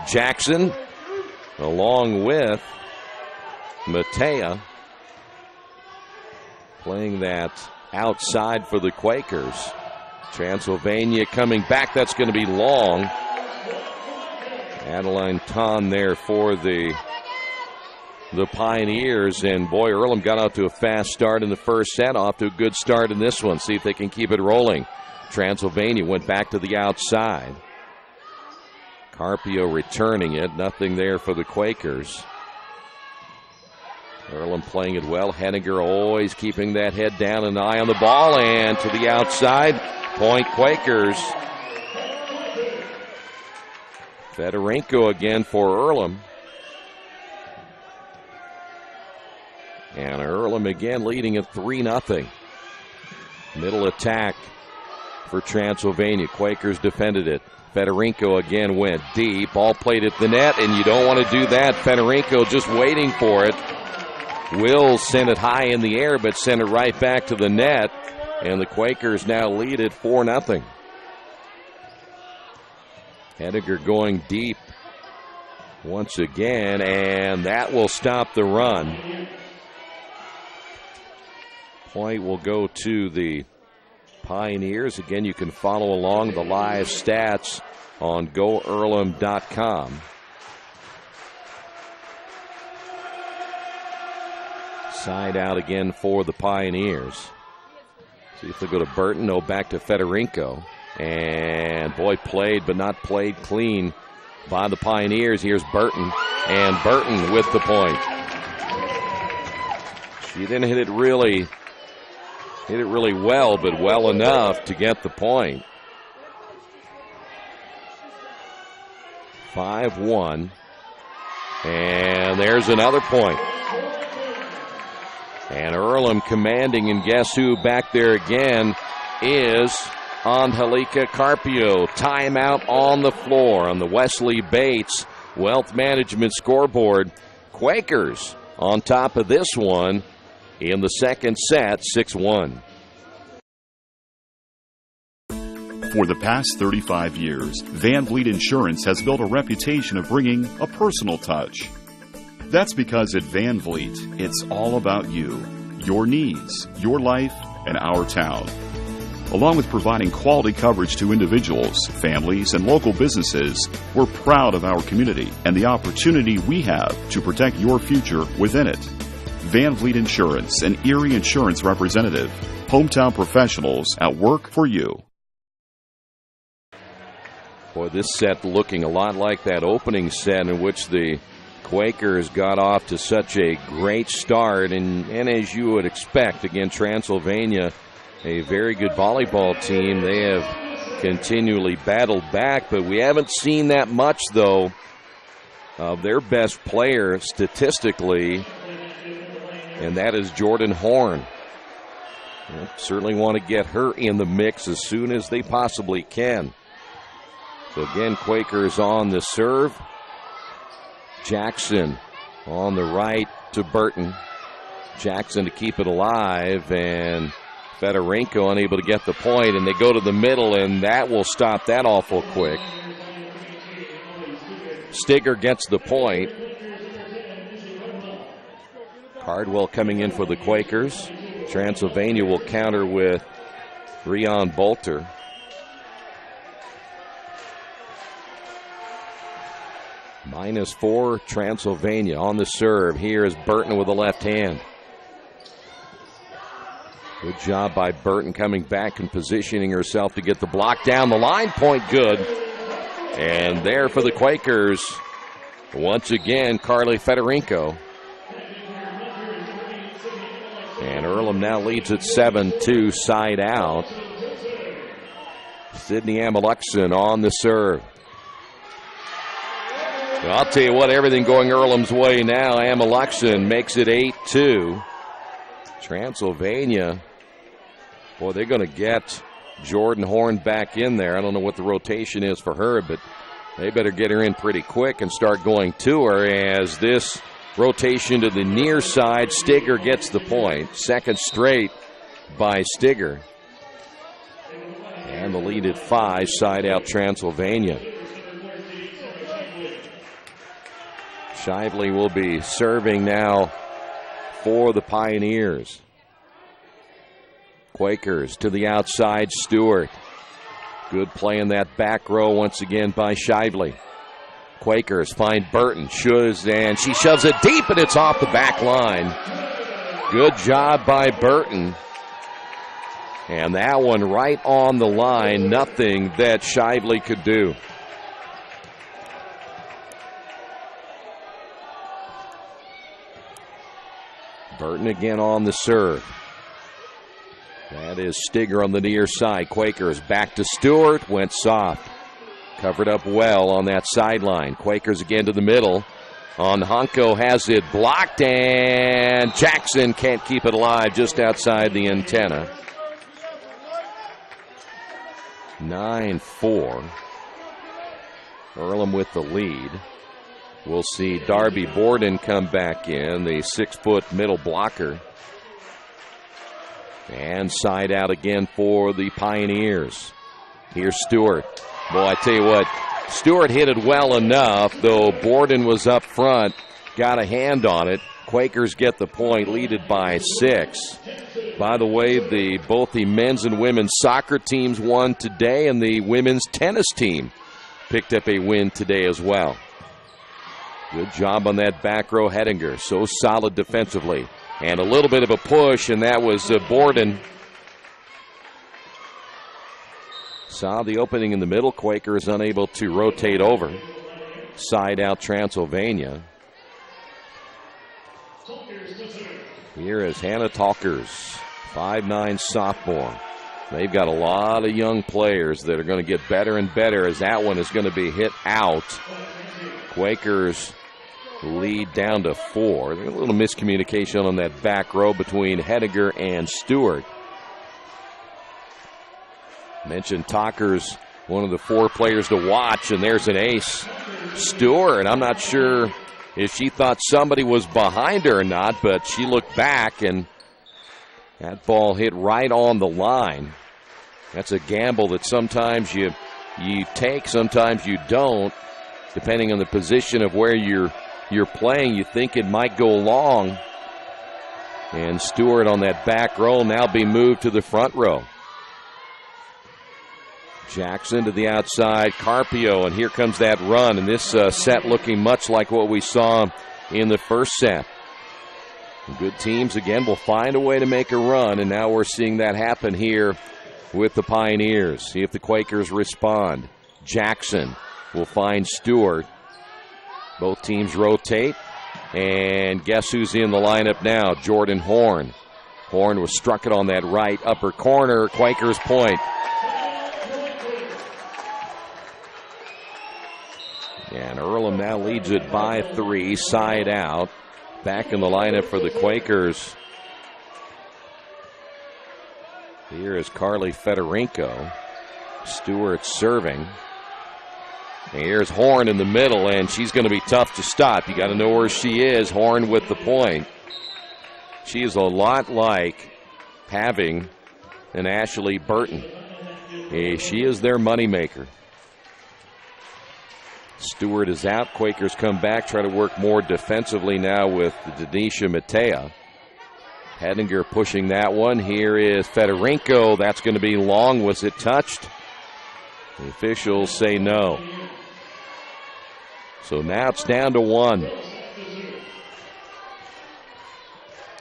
Jackson along with Matea playing that outside for the Quakers. Transylvania coming back. That's going to be long. Adeline Ton there for the Pioneers. And boy, Earlham got out to a fast start in the first set. Off to a good start in this one. See if they can keep it rolling. Transylvania went back to the outside. Carpio returning it. Nothing there for the Quakers. Earlham playing it well. Henniger always keeping that head down and eye on the ball. And to the outside. Point Quakers. Fedorenko again for Earlham. And Earlham again leading at 3-0. Middle attack for Transylvania. Quakers defended it. Fedorenko again went deep. Ball played at the net, and you don't want to do that. Fedorenko just waiting for it. Will send it high in the air, but send it right back to the net. And the Quakers now lead at 4-0. Hediger going deep once again, and that will stop the run. Point will go to the Pioneers. Again, you can follow along the live stats on GoEarlham.com. Side out again for the Pioneers. See if they go to Burton. No, back to Fedorenko. And boy, played but not played clean by the Pioneers. Here's Burton. And Burton with the point. She didn't hit it really well, but well enough to get the point. 5-1. And there's another point. And Earlham commanding, and guess who back there again is Angelica Carpio. Timeout on the floor on the Wesley Bates Wealth Management scoreboard. Quakers on top of this one in the second set, 6-1. For the past 35 years, Van Vliet Insurance has built a reputation of bringing a personal touch. That's because at Van Vliet, it's all about you, your needs, your life, and our town. Along with providing quality coverage to individuals, families, and local businesses, we're proud of our community and the opportunity we have to protect your future within it. Van Vliet Insurance, an Erie Insurance representative. Hometown professionals at work for you. Boy, this set looking a lot like that opening set in which the Quakers got off to such a great start. And as you would expect, again, Transylvania, a very good volleyball team. They have continually battled back, but we haven't seen that much, though, of their best player statistically, and that is Jordan Horn. Well, certainly want to get her in the mix as soon as they possibly can. So again, Quakers on the serve. Jackson on the right to Burton. Jackson to keep it alive, and Fedorenko unable to get the point, and they go to the middle, and that will stop that awful quick. Stigger gets the point. Cardwell coming in for the Quakers. Transylvania will counter with Rion Bolter. -4, Transylvania on the serve. Here is Burton with the left hand. Good job by Burton coming back and positioning herself to get the block down the line. Point good. And there for the Quakers, once again, Carly Fedorenko. And Earlham now leads at 7-2, side out. Sydney Ameluxon on the serve. Well, I'll tell you what, everything going Earlham's way now. Ameluxon makes it 8-2. Transylvania, boy, they're going to get Jordan Horn back in there. I don't know what the rotation is for her, but they better get her in pretty quick and start going to her as this rotation to the near side. Stigger gets the point. Second straight by Stigger. And the lead at 5, side out Transylvania. Shively will be serving now for the Pioneers. Quakers to the outside, Stewart. Good play in that back row once again by Shively. Quakers find Burton, and she shoves it deep, and it's off the back line. Good job by Burton. And that one right on the line, nothing that Shively could do. Burton again on the serve. That is Stigger on the near side. Quakers back to Stewart, went soft. Covered up well on that sideline. Quakers again to the middle. On Honko has it blocked, and Jackson can't keep it alive just outside the antenna. 9-4. Earlham with the lead. We'll see Darby Borden come back in, the 6-foot middle blocker. And side out again for the Pioneers. Here's Stewart. Boy, I tell you what, Stewart hit it well enough, though Borden was up front, got a hand on it. Quakers get the point, lead it by 6. By the way, both the men's and women's soccer teams won today, and the women's tennis team picked up a win today as well. Good job on that back row, Hedinger, so solid defensively. And a little bit of a push, and that was Borden. Saw the opening in the middle. Quaker is unable to rotate over. Side out Transylvania. Here is Hannah Talkers, 5'9" sophomore. They've got a lot of young players that are going to get better and better as that one is going to be hit out. Quakers lead down to 4. There's a little miscommunication on that back row between Hediger and Stewart. Mentioned Talkers, one of the 4 players to watch, and there's an ace. Stewart, I'm not sure if she thought somebody was behind her or not, but she looked back, and that ball hit right on the line. That's a gamble that sometimes you take, sometimes you don't, depending on the position of where you're playing. You think it might go long. And Stewart on that back row now be moved to the front row. Jackson to the outside, Carpio, and here comes that run. And this set looking much like what we saw in the first set. Good teams, again, will find a way to make a run, and now we're seeing that happen here with the Pioneers. See if the Quakers respond. Jackson will find Stewart. Both teams rotate, and guess who's in the lineup now? Jordan Horn. Horn was struck it on that right upper corner. Quakers point. And Earlham now leads it by 3, side out. Back in the lineup for the Quakers. Here is Carly Fedorenko. Stewart serving. And here's Horn in the middle, and she's going to be tough to stop. You got to know where she is. Horn with the point. She is a lot like having an Ashley Burton. She is their moneymaker. Stewart is out. Quakers come back, try to work more defensively now with Denisha Matea. Hedinger pushing that one. Here is Fedorenko. That's going to be long. Was it touched? The officials say no. So now it's down to 1.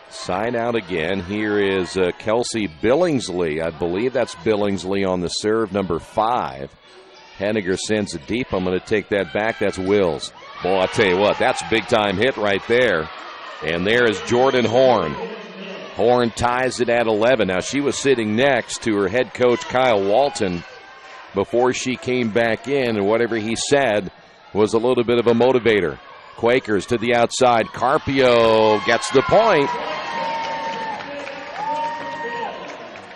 Side out again. Here is Kelsey Billingsley. I believe that's Billingsley on the serve, number 5. Henniger sends it deep. I'm going to take that back. That's Wills. Boy, I'll tell you what, that's a big-time hit right there. And there is Jordan Horn. Horn ties it at 11. Now, she was sitting next to her head coach, Kyle Walton, before she came back in, and whatever he said was a little bit of a motivator. Quakers to the outside. Carpio gets the point.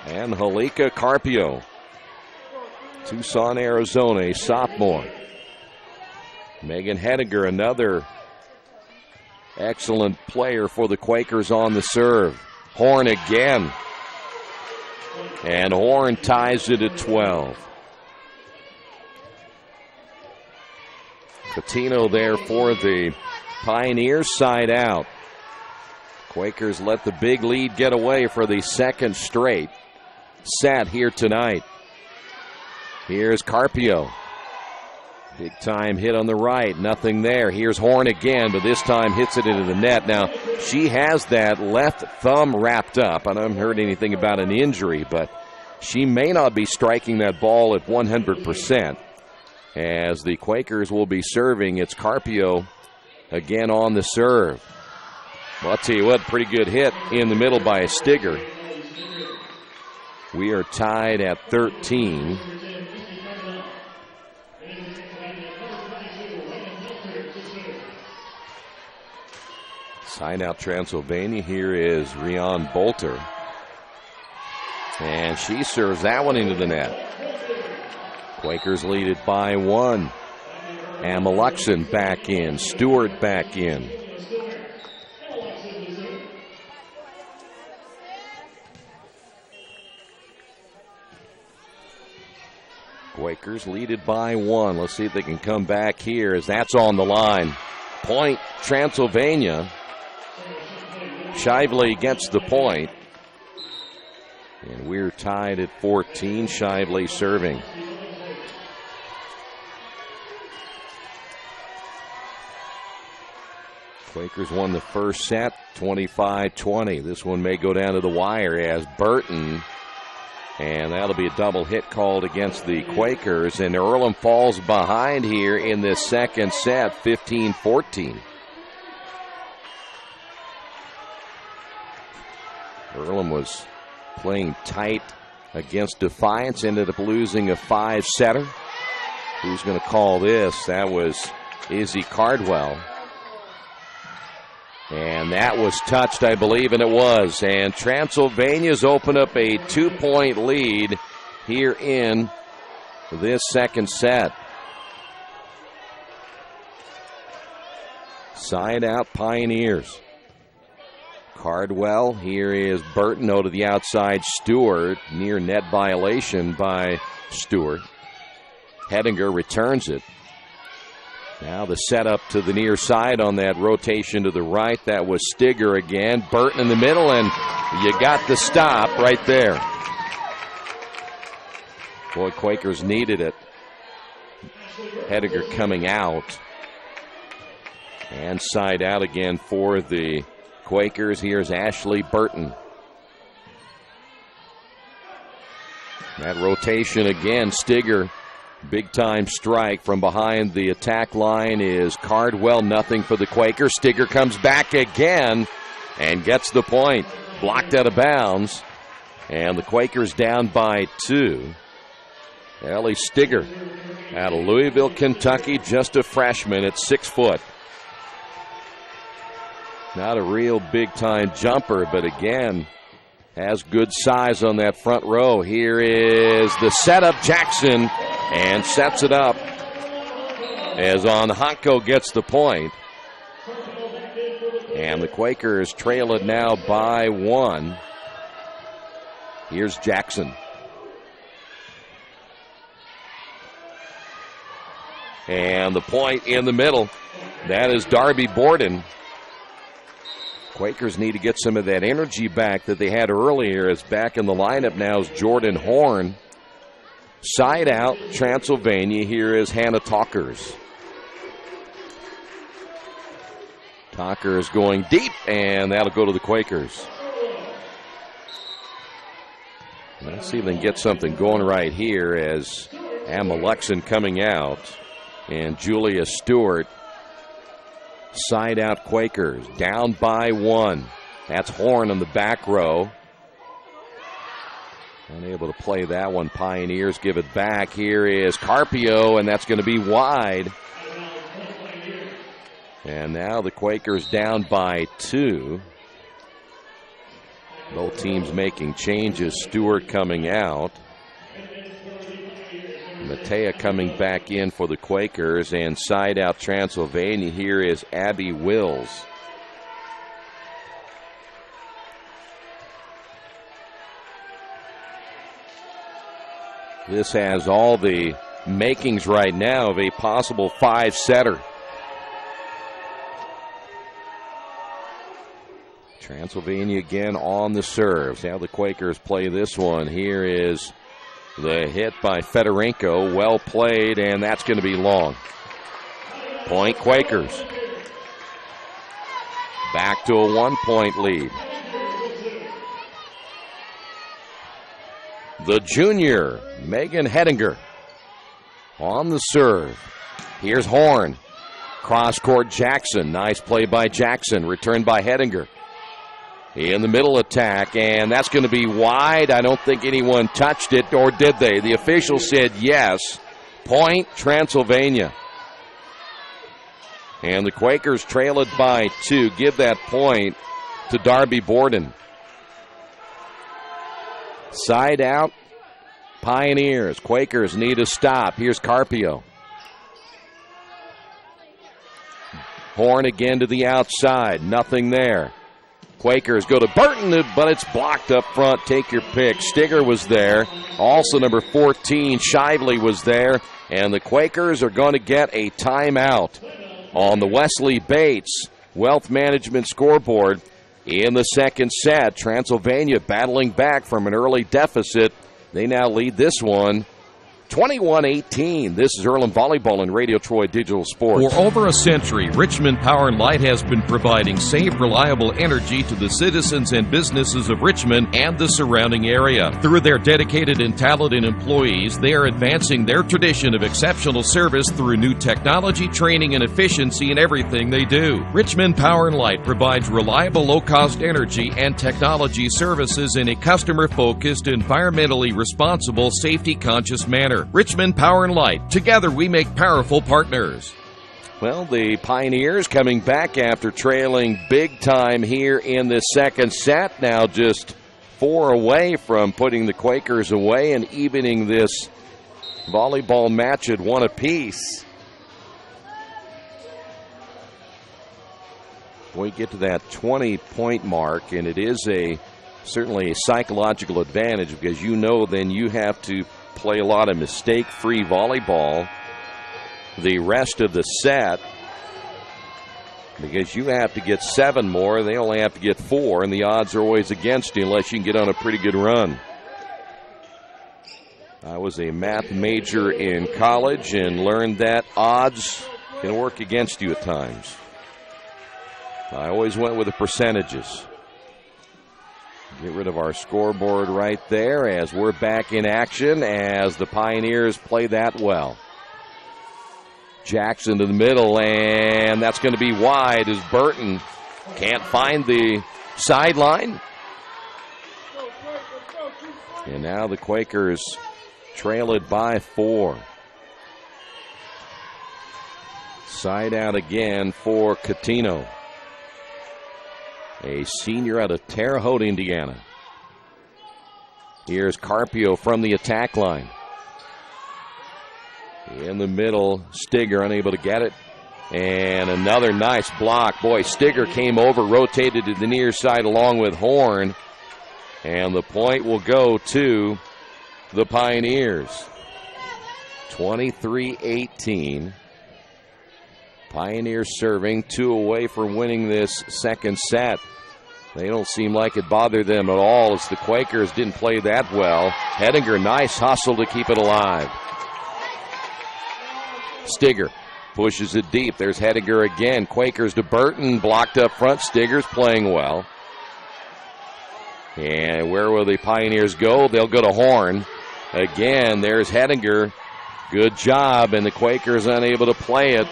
And Halika Carpio, Tucson, Arizona, a sophomore. Megan Henniger, another excellent player for the Quakers on the serve. Horn again. And Horn ties it at 12. Patino there for the Pioneers, side out. Quakers let the big lead get away for the second straight set here tonight. Here's Carpio. Big time hit on the right, nothing there. Here's Horn again, but this time hits it into the net. Now, she has that left thumb wrapped up. I haven't heard anything about an injury, but she may not be striking that ball at 100%. As the Quakers will be serving, it's Carpio again on the serve. Well, I'll tell you what, pretty good hit in the middle by a Stigger. We are tied at 13. Side out Transylvania. Here is Rion Bolter. And she serves that one into the net. Quakers lead it by 1. Ameluxon back in. Stewart back in. Quakers lead it by 1. Let's see if they can come back here as that's on the line. Point Transylvania. Shively gets the point. And we're tied at 14. Shively serving. Quakers won the first set 25-20. This one may go down to the wire as Burton. And that'll be a double hit called against the Quakers. And Earlham falls behind here in this second set, 15-14. Earlham was playing tight against Defiance, ended up losing a 5-setter. Who's going to call this? That was Izzy Cardwell. And that was touched, I believe, and it was. And Transylvania's opened up a 2-point lead here in this second set. Side out Pioneers. Cardwell, here is Burton, to the outside Stewart. Near net violation by Stewart. Hedinger returns it. Now the setup to the near side on that rotation to the right. That was Stigger again. Burton in the middle, and you got the stop right there. Boy, Quakers needed it. Hediger coming out. And side out again for the Quakers. Here's Ashley Burton. That rotation again, Stigger. Big time strike from behind the attack line is Cardwell. Nothing for the Quakers. Stigger comes back again and gets the point. Blocked out of bounds. And the Quakers down by 2. Ellie Stigger out of Louisville, Kentucky. Just a freshman at 6 foot. Not a real big time jumper, but again, has good size on that front row. Here is the setup. Jackson. And sets it up as Onhanko gets the point. And the Quakers trail it now by 1. Here's Jackson. And the point in the middle. That is Darby Borden. Quakers need to get some of that energy back that they had earlier. As back in the lineup now is Jordan Horn. Side out, Transylvania. Here is Hannah Talkers. Cocker is going deep, and that'll go to the Quakers. Let's see if they can get something going right here as Amalekson coming out and Julia Stewart. Side out Quakers, down by 1. That's Horn on the back row. Unable to play that one. Pioneers give it back. Here is Carpio, and that's going to be wide. And now the Quakers down by 2. Both teams making changes. Stewart coming out. Matea coming back in for the Quakers, and side out Transylvania. Here is Abby Wills. This has all the makings right now of a possible 5-setter. Transylvania again on the serves. Now the Quakers play this one. Here is the hit by Fedorenko. Well played, and that's going to be long. Point Quakers. Back to a 1-point lead. The junior, Megan Hedinger, on the serve. Here's Horn. Cross-court Jackson. Nice play by Jackson. Returned by Hedinger. In the middle attack, and that's going to be wide. I don't think anyone touched it, or did they? The official said yes. Point Transylvania. And the Quakers trail it by 2. Give that point to Darby Borden. Side out, Pioneers. Quakers need a stop. Here's Carpio. Horn again to the outside. Nothing there. Quakers go to Burton, but it's blocked up front. Take your pick. Stigger was there. Also number 14, Shively was there. And the Quakers are going to get a timeout on the Wesley Bates Wealth Management scoreboard in the second set. Transylvania battling back from an early deficit. They now lead this one 21-18. This is Earlham Volleyball and Radio Troy Digital Sports. For over a century, Richmond Power and Light has been providing safe, reliable energy to the citizens and businesses of Richmond and the surrounding area. Through their dedicated and talented employees, they are advancing their tradition of exceptional service through new technology, training, and efficiency in everything they do. Richmond Power and Light provides reliable, low-cost energy and technology services in a customer-focused, environmentally responsible, safety-conscious manner. Richmond Power and Light. Together we make powerful partners. Well, the Pioneers coming back after trailing big time here in the second set. Now just 4 away from putting the Quakers away and evening this volleyball match at 1 apiece. We get to that 20-point mark, and it is certainly a psychological advantage because you know then you have to play a lot of mistake-free volleyball the rest of the set because you have to get 7 more. They only have to get 4, and the odds are always against you unless you can get on a pretty good run. I was a math major in college and learned that odds can work against you at times. I always went with the percentages. Get rid of our scoreboard right there as we're back in action as the Pioneers play that well. Jackson to the middle, and that's going to be wide as Burton can't find the sideline. And now the Quakers trail it by 4. Side out again for Catino, a senior out of Terre Haute, Indiana. Here's Carpio from the attack line. In the middle, Stigger unable to get it. And another nice block. Boy, Stigger came over, rotated to the near side along with Horn. And the point will go to the Pioneers. 23-18. Pioneers serving, 2 away from winning this second set. They don't seem like it bothered them at all as the Quakers didn't play that well. Hedinger, nice hustle to keep it alive. Stigger pushes it deep. There's Hediger again. Quakers to Burton, blocked up front. Stigger's playing well. And where will the Pioneers go? They'll go to Horn. Again, there's Hediger. Good job, and the Quakers unable to play it.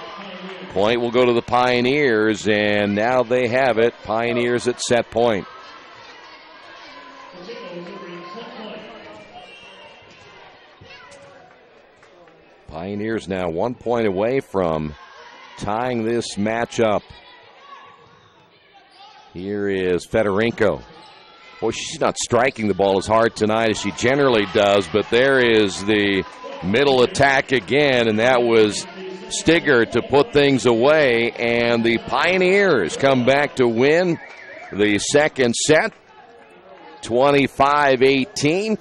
Point will go to the Pioneers, and now they have it. Pioneers at set point. Pioneers now 1 point away from tying this match up. Here is Fedorenko. Boy, she's not striking the ball as hard tonight as she generally does, but there is the middle attack again, and that was Stigger to put things away, and the Pioneers come back to win the second set, 25-18.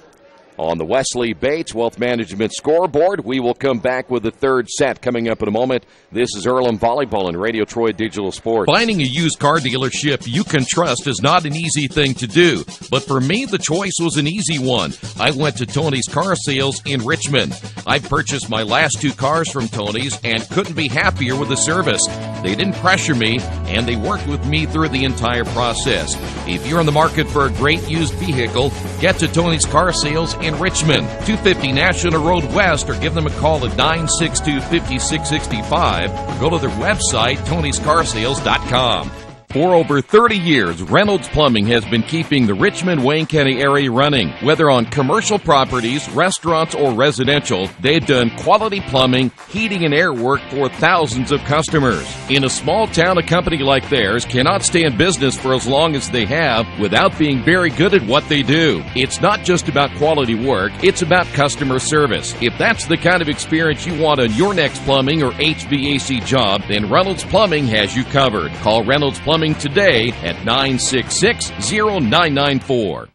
On the Wesley Bates Wealth Management scoreboard, we will come back with the third set coming up in a moment. This is Earlham Volleyball and Radio Troy Digital Sports. Finding a used car dealership you can trust is not an easy thing to do, but for me, the choice was an easy one. I went to Tony's Car Sales in Richmond. I purchased my last 2 cars from Tony's and couldn't be happier with the service. They didn't pressure me, and they worked with me through the entire process. If you're in the market for a great used vehicle, get to Tony's Car Sales in Richmond, 250 National Road West, or give them a call at 962-5665 or go to their website, tonyscarsales.com. For over 30 years, Reynolds Plumbing has been keeping the Richmond-Wayne County area running. Whether on commercial properties, restaurants, or residential, they've done quality plumbing, heating, and air work for thousands of customers. In a small town, a company like theirs cannot stay in business for as long as they have without being very good at what they do. It's not just about quality work, it's about customer service. If that's the kind of experience you want on your next plumbing or HVAC job, then Reynolds Plumbing has you covered. Call Reynolds Plumbing today at 966-0994.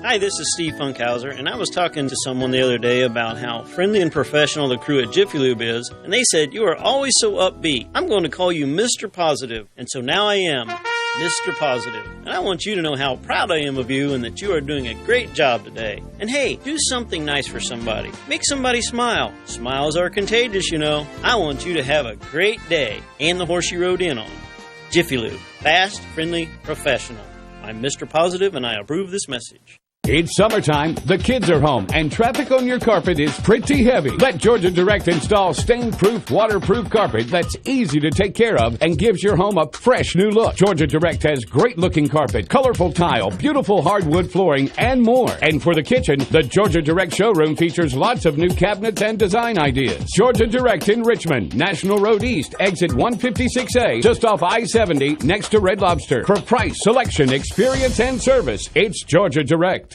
Hi, this is Steve Funkhauser, and I was talking to someone the other day about how friendly and professional the crew at Jiffy Lube is, and they said, "You are always so upbeat. I'm going to call you Mr. Positive." And so now I am Mr. Positive. And I want you to know how proud I am of you and that you are doing a great job today. And hey, do something nice for somebody. Make somebody smile. Smiles are contagious, you know. I want you to have a great day and the horse you rode in on. Jiffy Lube. Fast, friendly, professional. I'm Mr. Positive, and I approve this message. It's summertime, the kids are home, and traffic on your carpet is pretty heavy. Let Georgia Direct install stain-proof, waterproof carpet that's easy to take care of and gives your home a fresh new look. Georgia Direct has great-looking carpet, colorful tile, beautiful hardwood flooring, and more. And for the kitchen, the Georgia Direct showroom features lots of new cabinets and design ideas. Georgia Direct in Richmond, National Road East, exit 156A, just off I-70, next to Red Lobster. For price, selection, experience, and service, it's Georgia Direct.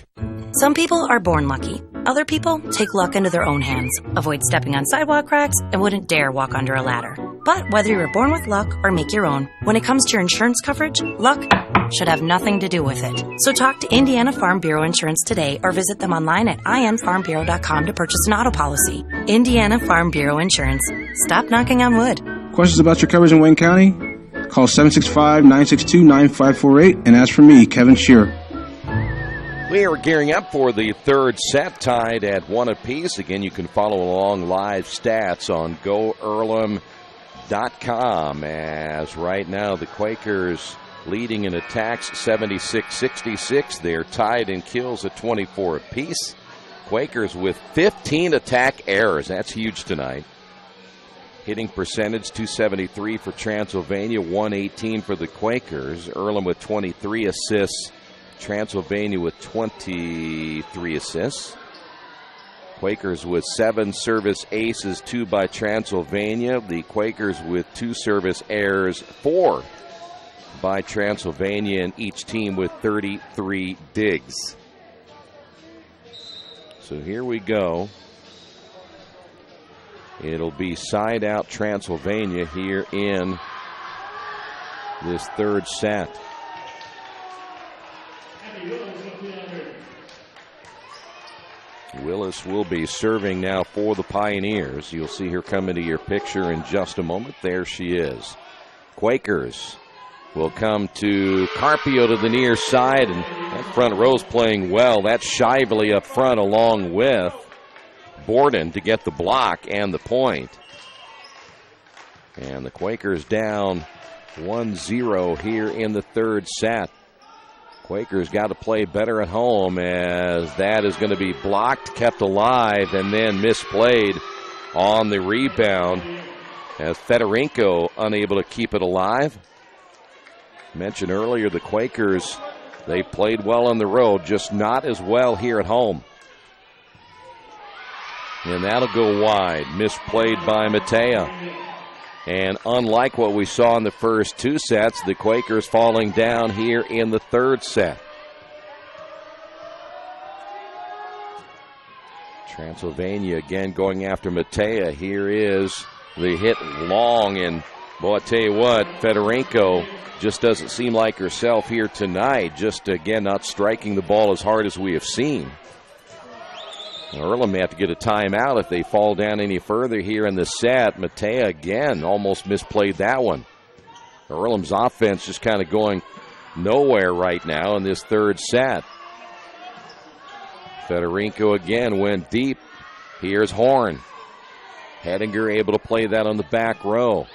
Some people are born lucky. Other people take luck into their own hands, avoid stepping on sidewalk cracks, and wouldn't dare walk under a ladder. But whether you were born with luck or make your own, when it comes to your insurance coverage, luck should have nothing to do with it. So talk to Indiana Farm Bureau Insurance today or visit them online at infarmbureau.com to purchase an auto policy. Indiana Farm Bureau Insurance. Stop knocking on wood. Questions about your coverage in Wayne County? Call 765-962-9548 and ask for me, Kevin Shearer. We are gearing up for the third set, tied at 1 apiece. Again, you can follow along live stats on GoEarlham.com, as right now the Quakers leading in attacks 76-66. They're tied in kills at 24 apiece. Quakers with 15 attack errors. That's huge tonight. Hitting percentage 273 for Transylvania, 118 for the Quakers. Earlham with 23 assists. Transylvania with 23 assists. Quakers with 7 service aces, 2 by Transylvania. The Quakers with 2 service errors, 4 by Transylvania, and each team with 33 digs. So here we go. It'll be side out Transylvania here in this third set. Willis will be serving now for the Pioneers. You'll see her come into your picture in just a moment. There she is. Quakers will come to Carpio to the near side, and that front row's playing well. That's Shively up front along with Borden to get the block and the point. And the Quakers down 1-0 here in the third set. Quakers got to play better at home, as that is going to be blocked, kept alive, and then misplayed on the rebound, as Fedorenko unable to keep it alive. Mentioned earlier, the Quakers, they played well on the road, just not as well here at home. And that'll go wide, misplayed by Matea. And unlike what we saw in the first two sets, the Quakers falling down here in the third set. Transylvania again going after Matea. Here is the hit long, and boy, I tell you what, Fedorenko just doesn't seem like herself here tonight. Just again, not striking the ball as hard as we have seen. Earlham may have to get a timeout if they fall down any further here in the set. Matea again almost misplayed that one. Earlham's offense just kind of going nowhere right now in this third set. Fedorenko again went deep. Here's Horn. Hedinger able to play that on the back row.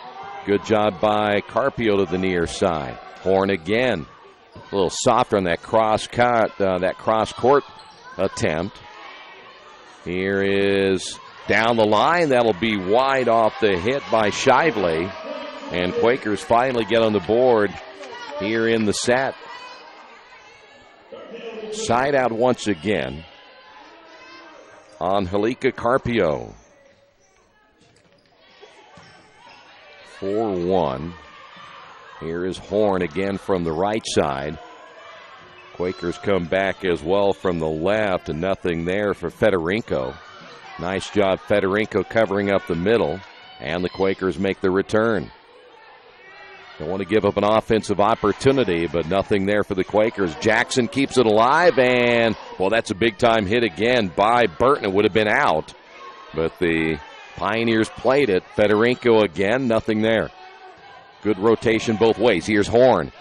Good job by Carpio to the near side. Horn again. A little softer on that cross court attempt. Here is down the line. That'll be wide off the hit by Shively. And Quakers finally get on the board here in the set. Side out once again on Halika Carpio. 4-1. Here is Horn again from the right side. Quakers come back as well from the left, and nothing there for Fedorenko. Nice job, Fedorenko, covering up the middle, and the Quakers make the return. Don't want to give up an offensive opportunity, but nothing there for the Quakers. Jackson keeps it alive, and, well, that's a big-time hit again by Burton. It would have been out, but the Pioneers played it. Fedorenko again, nothing there. Good rotation both ways. Here's Horn.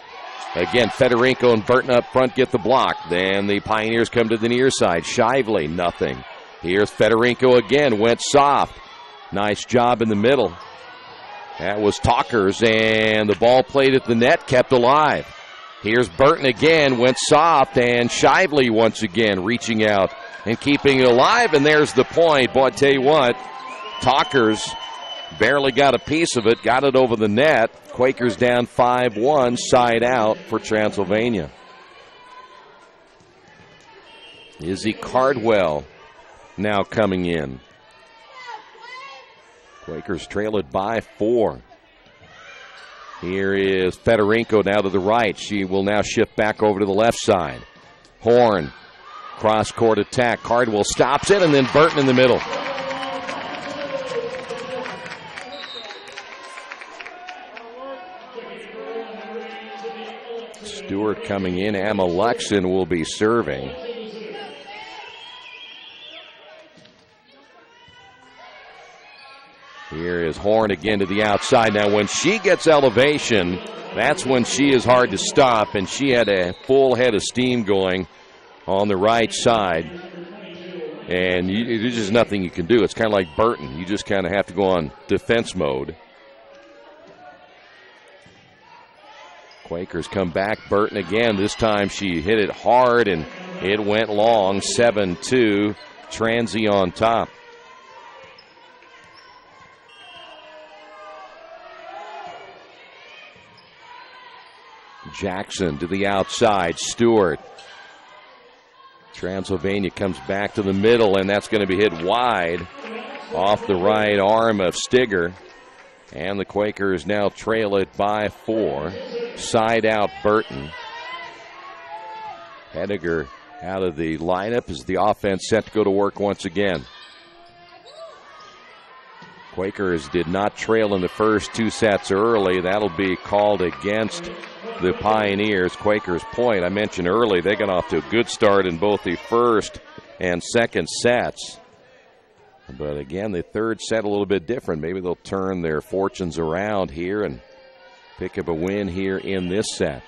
Again, Fedorenko and Burton up front get the block. Then the Pioneers come to the near side. Shively, nothing. Here's Fedorenko again, went soft. Nice job in the middle. That was Talkers, and the ball played at the net, kept alive. Here's Burton again, went soft, and Shively once again reaching out and keeping it alive, and there's the point. Boy, I tell you what, Talkers barely got a piece of it, got it over the net. Quakers down 5-1, side out for Transylvania. Izzy Cardwell now coming in. Quakers trail it by 4. Here is Fedorenko now to the right. She will now shift back over to the left side. Horn, cross-court attack. Cardwell stops it, and then Burton in the middle. Stewart coming in. Emma Luxon will be serving. Here is Horn again to the outside. Now, when she gets elevation, that's when she is hard to stop, and she had a full head of steam going on the right side. And there's just nothing you can do. It's kind of like Burton. You just kind of have to go on defense mode. Quakers come back. Burton again. This time she hit it hard, and it went long. 7-2. Transy on top. Jackson to the outside. Stewart. Transylvania comes back to the middle, and that's going to be hit wide off the right arm of Stigger. And the Quakers now trail it by 4. Side out Burton. Hediger out of the lineup as the offense set to go to work once again. Quakers did not trail in the first 2 sets early. That'll be called against the Pioneers. Quakers point. I mentioned early they got off to a good start in both the first and second sets. But again, the third set a little bit different. Maybe they'll turn their fortunes around here and pick up a win here in this set.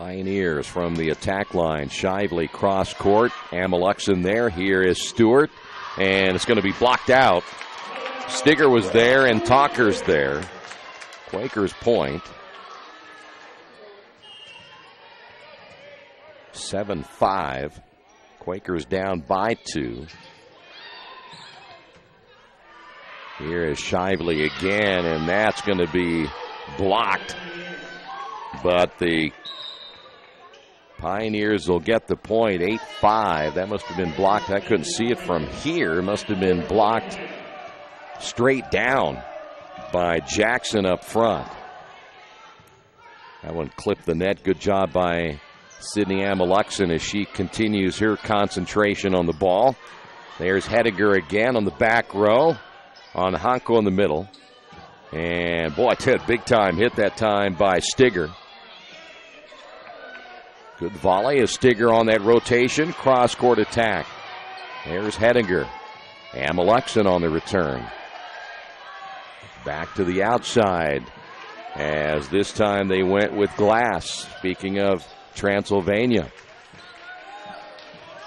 Pioneers from the attack line. Shively cross court. Ameluxon there. Here is Stewart. And it's going to be blocked out. Stigger was there and Talker's there. Quakers point. 7-5. Quakers down by 2. Here is Shively again, and that's going to be blocked. But the Pioneers will get the point, 8-5. That must have been blocked. I couldn't see it from here. It must have been blocked straight down by Jackson up front. That one clipped the net. Good job by Sydney Ameluxon as she continues her concentration on the ball. There's Hediger again on the back row on Hanko in the middle. And boy, Ted, big time hit that time by Stigger. Good volley as Stigger on that rotation. Cross-court attack. There's Hediger. Ameluxon on the return. Back to the outside as this time they went with Glass. Speaking of Transylvania.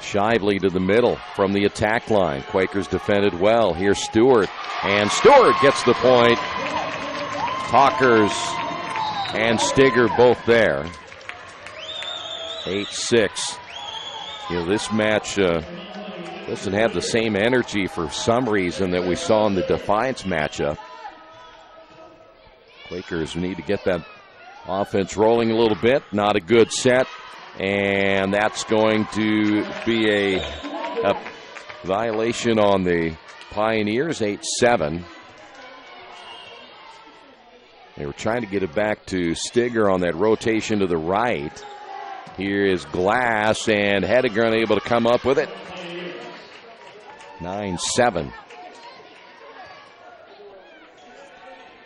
Shively to the middle from the attack line. Quakers defended well. Here's Stewart. And Stewart gets the point. Talkers and Stigger both there. 8-6. You know, this match doesn't have the same energy for some reason that we saw in the Defiance matchup. Quakers need to get that offense rolling a little bit. Not a good set. And that's going to be a violation on the Pioneers, 8-7. They were trying to get it back to Stigger on that rotation to the right. Here is Glass, and Hediger unable to come up with it. 9-7.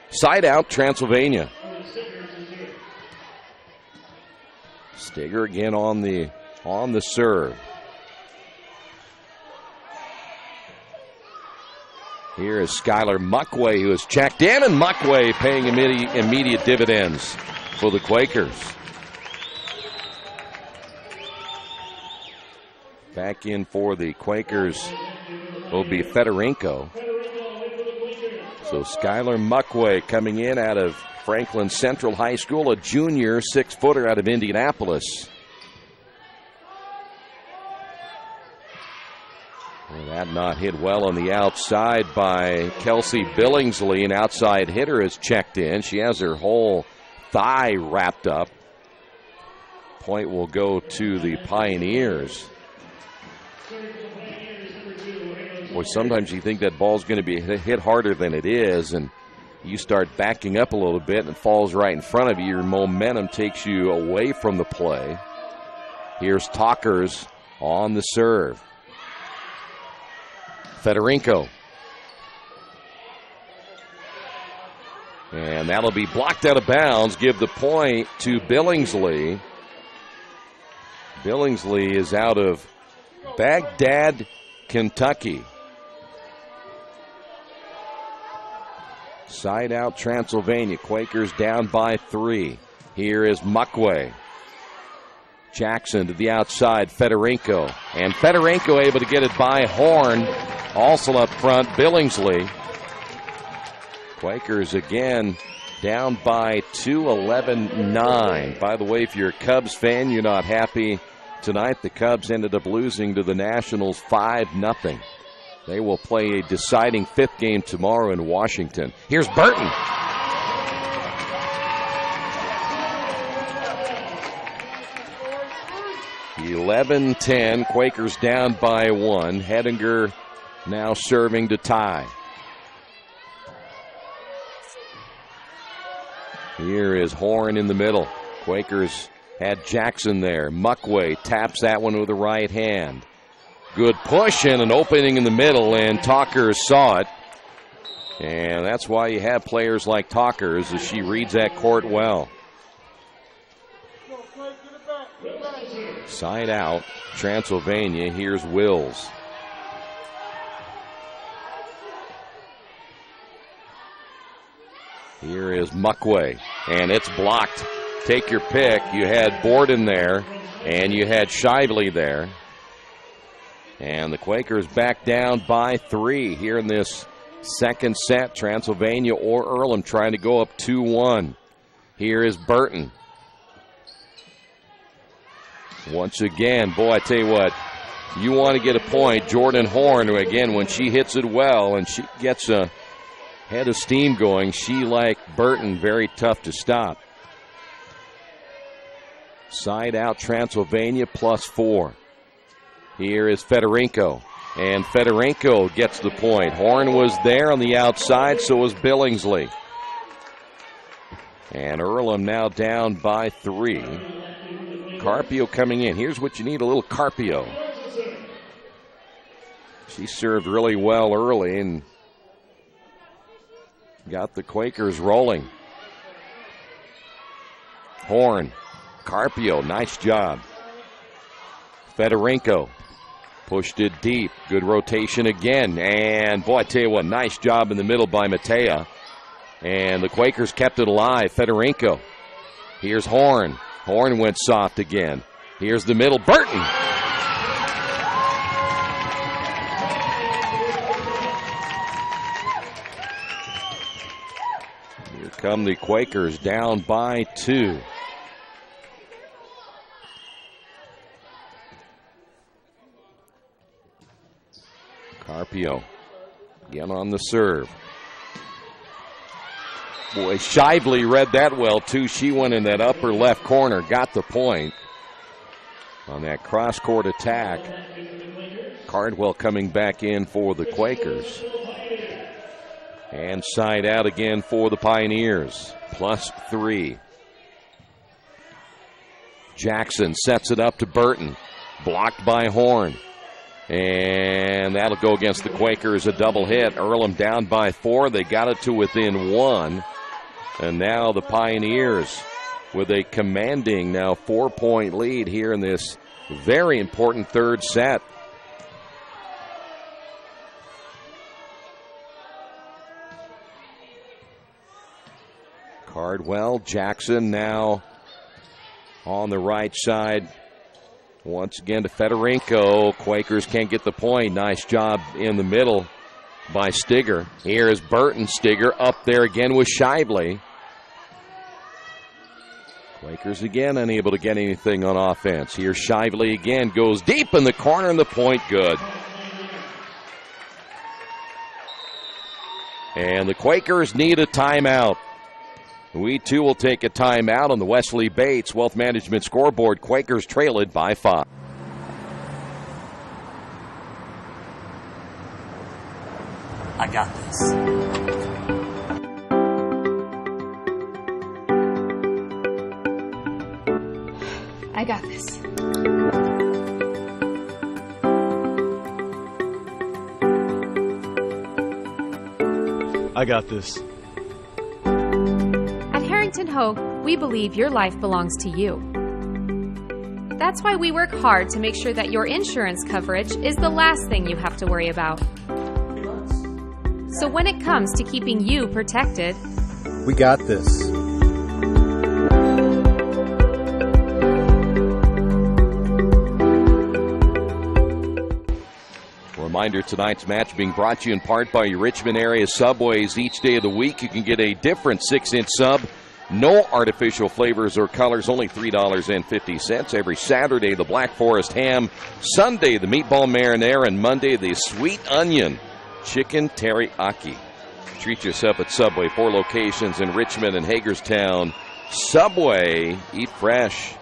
Side out, Transylvania. Stigger again on the serve. Here is Skylar Muckway, who has checked in, and Muckway paying immediate dividends for the Quakers. Back in for the Quakers will be Fedorenko. So Skylar Muckway coming in out of Franklin Central High School, a junior 6-footer out of Indianapolis. And that not hit well on the outside by Kelsey Billingsley. An outside hitter has checked in. She has her whole thigh wrapped up. Point will go to the Pioneers. Boy, sometimes you think that ball's going to be hit harder than it is, and you start backing up a little bit and it falls right in front of you. Your momentum takes you away from the play. Here's Talkers on the serve. Fedorenko. And that'll be blocked out of bounds. Give the point to Billingsley. Billingsley is out of Baghdad, Kentucky. Side out Transylvania. Quakers down by 3. Here is Muckway. Jackson to the outside. Fedorenko. And Fedorenko able to get it by Horn. Also up front, Billingsley. Quakers again down by 2, 11-9. By the way, if you're a Cubs fan, you're not happy tonight. The Cubs ended up losing to the Nationals 5-0. They will play a deciding 5th game tomorrow in Washington. Here's Burton. (11-10). Quakers down by 1. Hediger now serving to tie. Here is Horn in the middle. Quakers had Jackson there. Muckway taps that one with the right hand. Good push and an opening in the middle, and Talkers saw it. And that's why you have players like Talkers, as she reads that court well. Side out, Transylvania. Here's Wills. Here is Muckway, and it's blocked take your pick. You had Borden there, and you had Shively there. And the Quakers back down by 3 here in this second set. Transylvania or Earlham trying to go up 2-1. Here is Burton. Once again, boy, I tell you what, you want to get a point. Jordan Horn, who again, when she hits it well and she gets a head of steam going, she, like Burton, very tough to stop. Side out Transylvania +4. Here is Fedorenko, and Fedorenko gets the point. Horn was there on the outside, so was Billingsley. And Earlham now down by 3. Carpio coming in. Here's what you need, a little Carpio. She served really well early and got the Quakers rolling. Horn, Carpio, nice job. Fedorenko pushed it deep. Good rotation again. And, boy, I tell you what, nice job in the middle by Matea. And the Quakers kept it alive. Fedorenko. Here's Horn. Horn went soft again. Here's the middle. Burton. Here come the Quakers down by 2. Carpio again on the serve. Boy, Shively read that well, too. She went in that upper left corner, got the point on that cross-court attack. Cardwell coming back in for the Quakers. And side out again for the Pioneers, +3. Jackson sets it up to Burton, blocked by Horn. And that'll go against the Quakers, a double hit. Earlham down by 4. They got it to within 1. And now the Pioneers with a commanding now 4-point lead here in this very important third set. Cardwell, Jackson now on the right side. Once again to Fedorenko. Quakers can't get the point. Nice job in the middle by Stigger. Here is Burton. Stigger up there again with Shively. Quakers again unable to get anything on offense. Here Shively again goes deep in the corner and the point good. And the Quakers need a timeout. We too will take a timeout on the Wesley Bates Wealth Management scoreboard. Quakers trail it by 5. I got this. I got this. I got this. At Harrington Hogue, we believe your life belongs to you. That's why we work hard to make sure that your insurance coverage is the last thing you have to worry about. So when it comes to keeping you protected, we got this. Reminder, tonight's match being brought to you in part by your Richmond area Subways. Each day of the week you can get a different 6-inch sub. No artificial flavors or colors, only $3.50. Every Saturday, the Black Forest ham. Sunday, the meatball marinara. And Monday, the sweet onion chicken teriyaki. Treat yourself at Subway. 4 locations in Richmond and Hagerstown. Subway, eat fresh.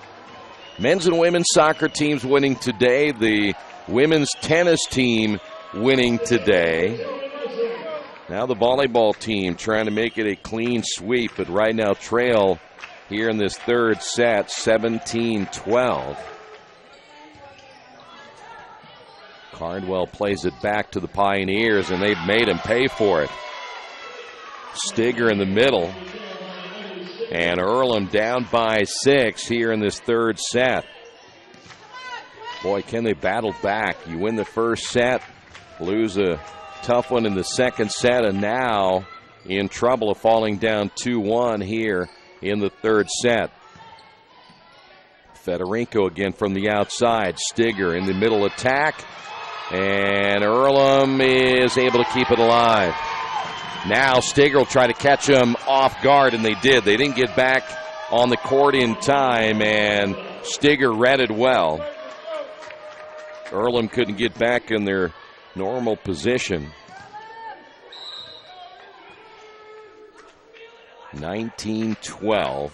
Men's and women's soccer teams winning today. The women's tennis team winning today. Now the volleyball team trying to make it a clean sweep, but right now trail here in this third set, 17-12. Cardwell plays it back to the Pioneers, and they've made him pay for it. Stigger in the middle. And Earlham down by 6 here in this third set. Boy, can they battle back. You win the first set, lose a tough one in the second set, and now in trouble of falling down 2-1 here in the third set. Fedorenko again from the outside. Stigger in the middle attack. And Earlham is able to keep it alive. Now Stigger will try to catch him off guard, and they did. They didn't get back on the court in time, and Stigger read it well. Earlham couldn't get back in their normal position. 19-12.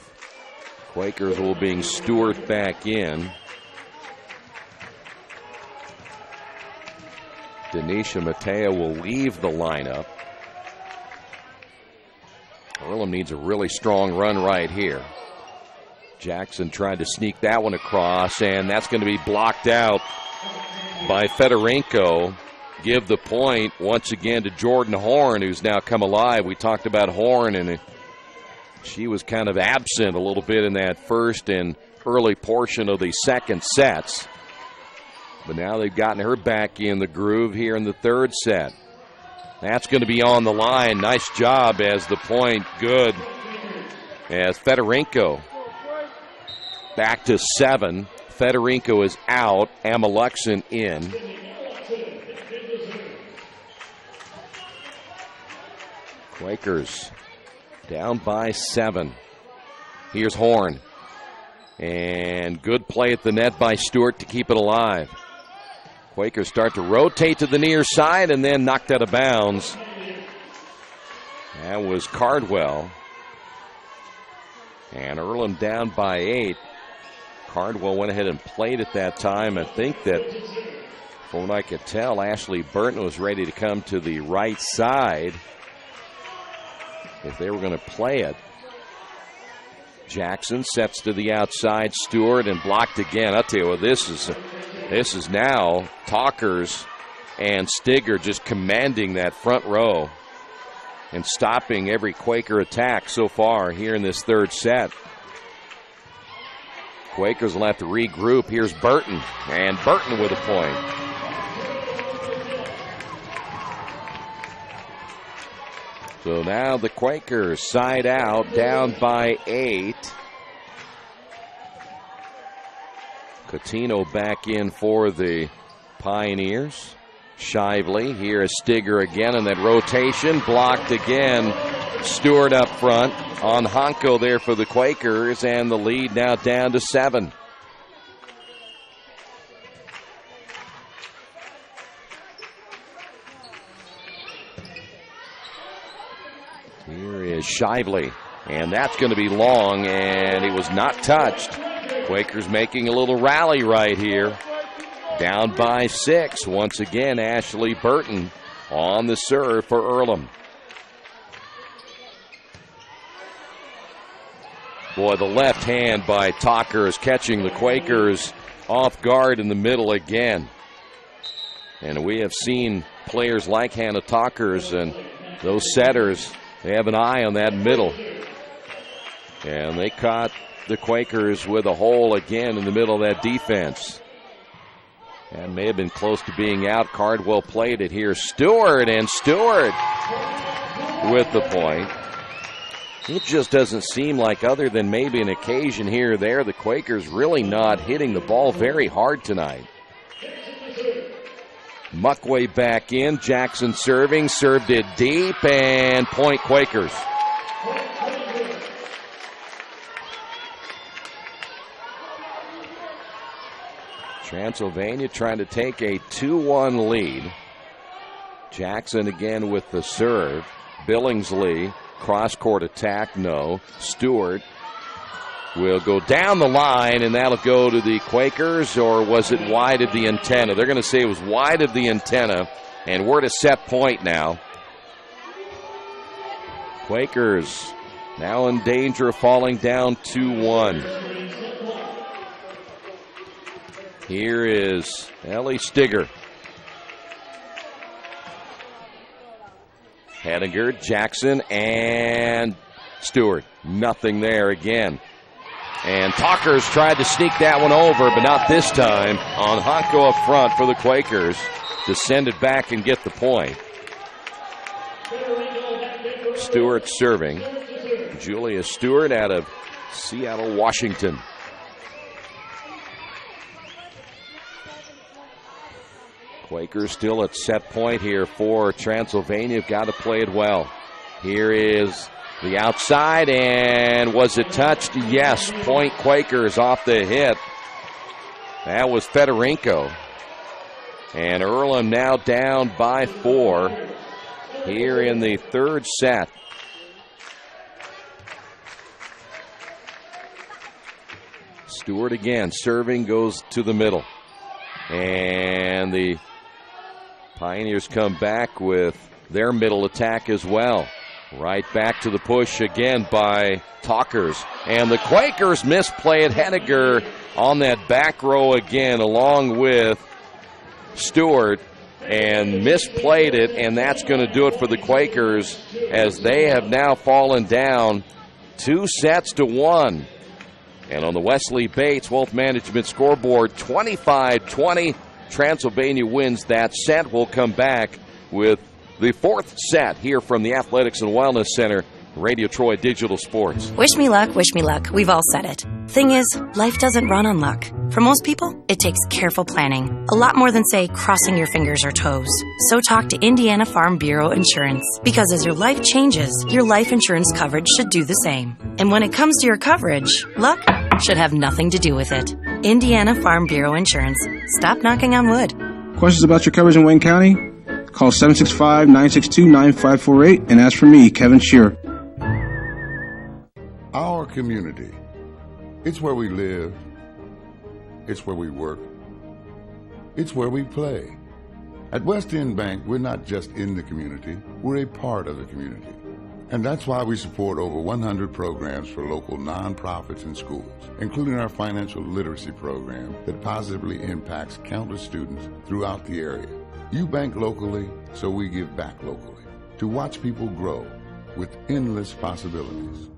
Quakers will bring Stewart back in. Denisha Mateo will leave the lineup. Earlham needs a really strong run right here. Jackson tried to sneak that one across, and that's going to be blocked out by Fedorenko. Give the point once again to Jordan Horn, who's now come alive. We talked about Horn, and she was kind of absent a little bit in that first and early portion of the second sets. But now they've gotten her back in the groove here in the third set. That's going to be on the line. Nice job as the point good. As Fedorenko back to 7. Fedorenko is out. Amalekson in. Quakers down by 7. Here's Horn. And good play at the net by Stewart to keep it alive. Quakers start to rotate to the near side and then knocked out of bounds. That was Cardwell. And Earlham down by 8. Cardwell went ahead and played at that time. I think that, from what I could tell, Ashley Burton was ready to come to the right side if they were going to play it. Jackson sets to the outside. Stewart and blocked again. I'll tell you what, this is now Talkers and Stigger just commanding that front row and stopping every Quaker attack so far here in this third set. Quakers will have to regroup. Here's Burton, and Burton with a point. So now the Quakers side out, down by 8. Coutinho back in for the Pioneers. Shively, here is Stigger again, and that rotation blocked again. Stewart up front on Honko there for the Quakers, and the lead now down to 7. Here is Shively, and that's going to be long, and it was not touched. Quakers making a little rally right here. Down by 6. Once again, Ashley Burton on the serve for Earlham. Boy, the left hand by Talker is catching the Quakers off guard in the middle again. And we have seen players like Hannah Talkers and those setters, they have an eye on that middle. And they caught the Quakers with a hole again in the middle of that defense. And may have been close to being out. Cardwell played it here. Stewart, and Stewart with the point. It just doesn't seem like, other than maybe an occasion here or there, the Quakers really not hitting the ball very hard tonight. Muckway back in. Jackson serving. Served it deep, and point Quakers. Transylvania trying to take a 2-1 lead. Jackson again with the serve. Billingsley, cross-court attack, no. Stewart will go down the line, and that'll go to the Quakers, or was it wide of the antenna? They're going to say it was wide of the antenna, and we're at a set point now. Quakers now in danger of falling down 2-1. Here is Ellie Stigger. Henniger, Jackson, and Stewart. Nothing there again. And Talkers tried to sneak that one over, but not this time. On Honko up front for the Quakers to send it back and get the point. Stewart serving. Julia Stewart out of Seattle, Washington. Quakers still at set point here for Transylvania. Got to play it well. Here is the outside, and was it touched? Yes, point Quakers off the hit. That was Fedorenko. And Earlham now down by 4 here in the third set. Stewart again serving, goes to the middle. And the Pioneers come back with their middle attack as well. Right back to the push again by Talkers. And the Quakers misplay it. Henniger on that back row again along with Stewart and misplayed it, and that's going to do it for the Quakers as they have now fallen down 2-1. And on the Wesley Bates Wealth Management scoreboard, 25-20. Transylvania wins that set. We'll come back with the fourth set here from the Athletics and Wellness Center, Radio Troy Digital Sports. Wish me luck, wish me luck. We've all said it. Thing is, life doesn't run on luck. For most people, it takes careful planning. A lot more than, say, crossing your fingers or toes. So talk to Indiana Farm Bureau Insurance. Because as your life changes, your life insurance coverage should do the same. And when it comes to your coverage, luck should have nothing to do with it. Indiana Farm Bureau Insurance. Stop knocking on wood. Questions about your coverage in Wayne County? Call 765-962-9548 and ask for me, Kevin Shearer. Our community. It's where we live. It's where we work. It's where we play. At West End Bank, we're not just in the community, we're a part of the community. And that's why we support over 100 programs for local nonprofits and schools, including our financial literacy program that positively impacts countless students throughout the area. You bank locally, so we give back locally to watch people grow with endless possibilities.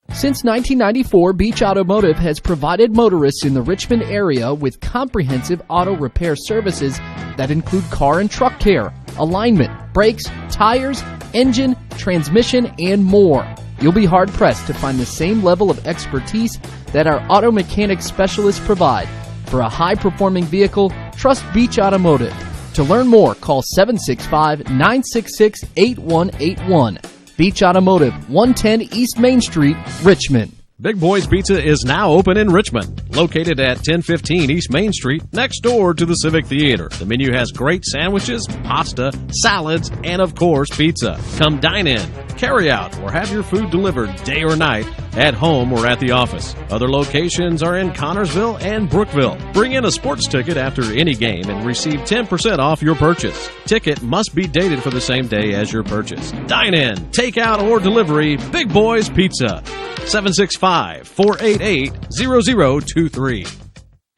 Since 1994, Beach Automotive has provided motorists in the Richmond area with comprehensive auto repair services that include car and truck care, alignment, brakes, tires, engine, transmission, and more. You'll be hard-pressed to find the same level of expertise that our auto mechanic specialists provide. For a high-performing vehicle, trust Beach Automotive. To learn more, call 765-966-8181. Beach Automotive, 110 East Main Street, Richmond. Big Boys Pizza is now open in Richmond, located at 1015 East Main Street, next door to the Civic Theater. The menu has great sandwiches, pasta, salads, and of course, pizza. Come dine in, carry out, or have your food delivered day or night, at home or at the office. Other locations are in Connorsville and Brookville. Bring in a sports ticket after any game and receive 10% off your purchase. Ticket must be dated for the same day as your purchase. Dine in, take out, or delivery, Big Boys Pizza. 765-488-0023.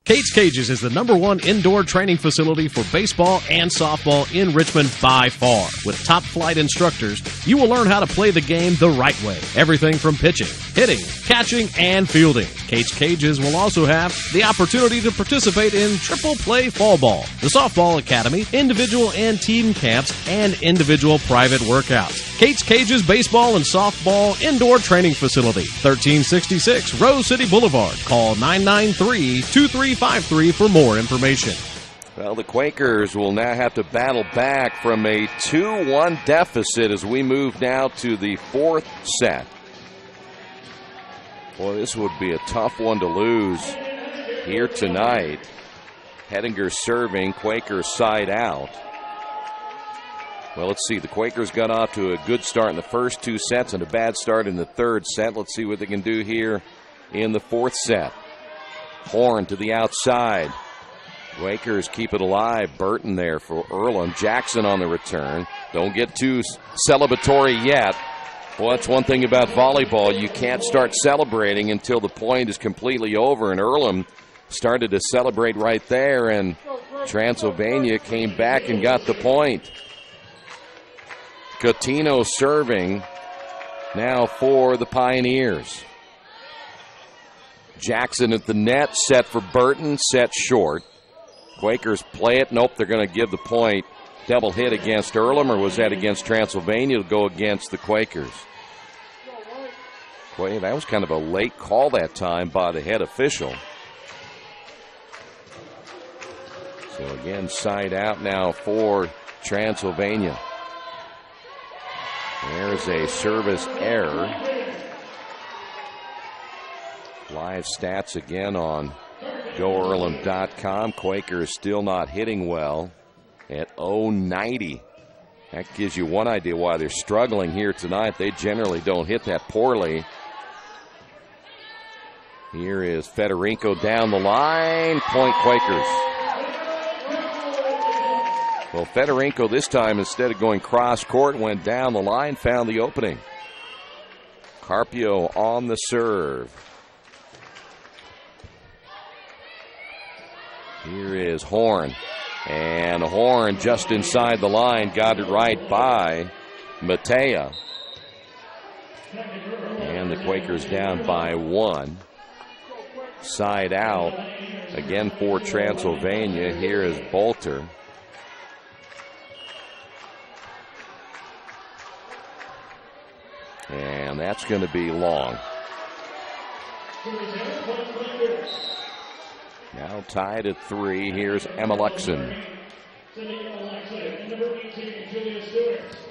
Kate's Cages is the #1 indoor training facility for baseball and softball in Richmond by far. With top flight instructors, you will learn how to play the game the right way. Everything from pitching, hitting, catching, and fielding. Kate's Cages will also have the opportunity to participate in triple play fall ball, the softball academy, individual and team camps, and individual private workouts. Kate's Cages Baseball and Softball Indoor Training Facility, 1366 Rose City Boulevard. Call 993-2353 for more information. Well, the Quakers will now have to battle back from a 2-1 deficit as we move now to the fourth set. Boy, this would be a tough one to lose here tonight. Hettinger serving, Quakers side out. Well, let's see. The Quakers got off to a good start in the first two sets and a bad start in the third set. Let's see what they can do here in the fourth set. Horn to the outside. Quakers keep it alive. Burton there for Earlham. Jackson on the return. Don't get too celebratory yet. Well, that's one thing about volleyball. You can't start celebrating until the point is completely over. And Earlham started to celebrate right there, and Transylvania came back and got the point. Coutinho serving now for the Pioneers. Jackson at the net, set for Burton, set short. Quakers play it. Nope, they're going to give the point. Double hit against Earlham, or was that against Transylvania? To go against the Quakers. Boy, that was kind of a late call that time by the head official. So again, side out now for Transylvania. There's a service error. Live stats again on GoEarlham.com. Quakers still not hitting well at 0-90. That gives you one idea why they're struggling here tonight. They generally don't hit that poorly. Here is Federico down the line. Point Quakers. Well, Federico this time, instead of going cross court, went down the line, found the opening. Carpio on the serve. Here is Horn. And Horn just inside the line, got it right by Matea. And the Quakers down by 1. Side out again for Transylvania. Here is Bolter. And that's going to be long. Now tied at 3. Here's Emma Luxon.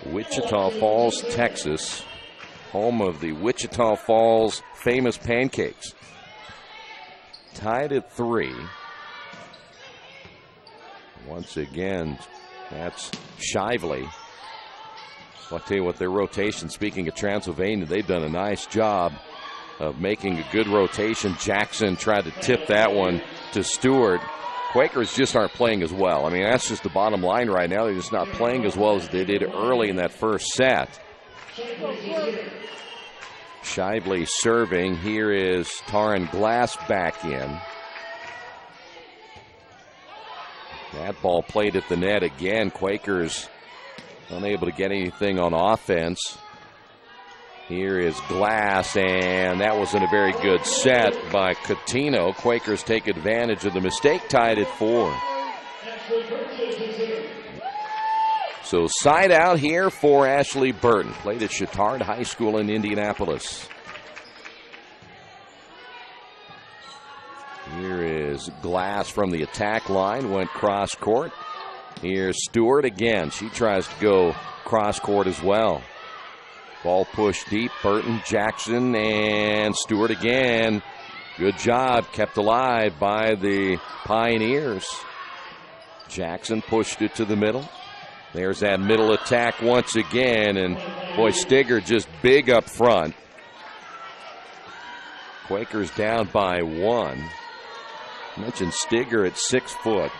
Wichita Falls, Texas, home of the Wichita Falls famous pancakes. Tied at 3. Once again, that's Shively. I'll tell you what, their rotation, speaking of Transylvania, they've done a nice job of making a good rotation. Jackson tried to tip that one to Stewart. Quakers just aren't playing as well. I mean, that's just the bottom line right now. They're just not playing as well as they did early in that first set. Shively serving. Here is Taryn Glass back in. That ball played at the net again. Quakers unable to get anything on offense. Here is Glass, and that wasn't a very good set by Coutinho. Quakers take advantage of the mistake, tied at 4. So side out here for Ashley Burton. Played at Chittard High School in Indianapolis. Here is Glass from the attack line, went cross court. Here's Stewart again. She tries to go cross court as well. Ball pushed deep. Burton, Jackson, and Stewart again. Good job, kept alive by the Pioneers. Jackson pushed it to the middle. There's that middle attack once again, and boy, Stigger just big up front. Quakers down by 1. I mentioned Stigger at 6 foot.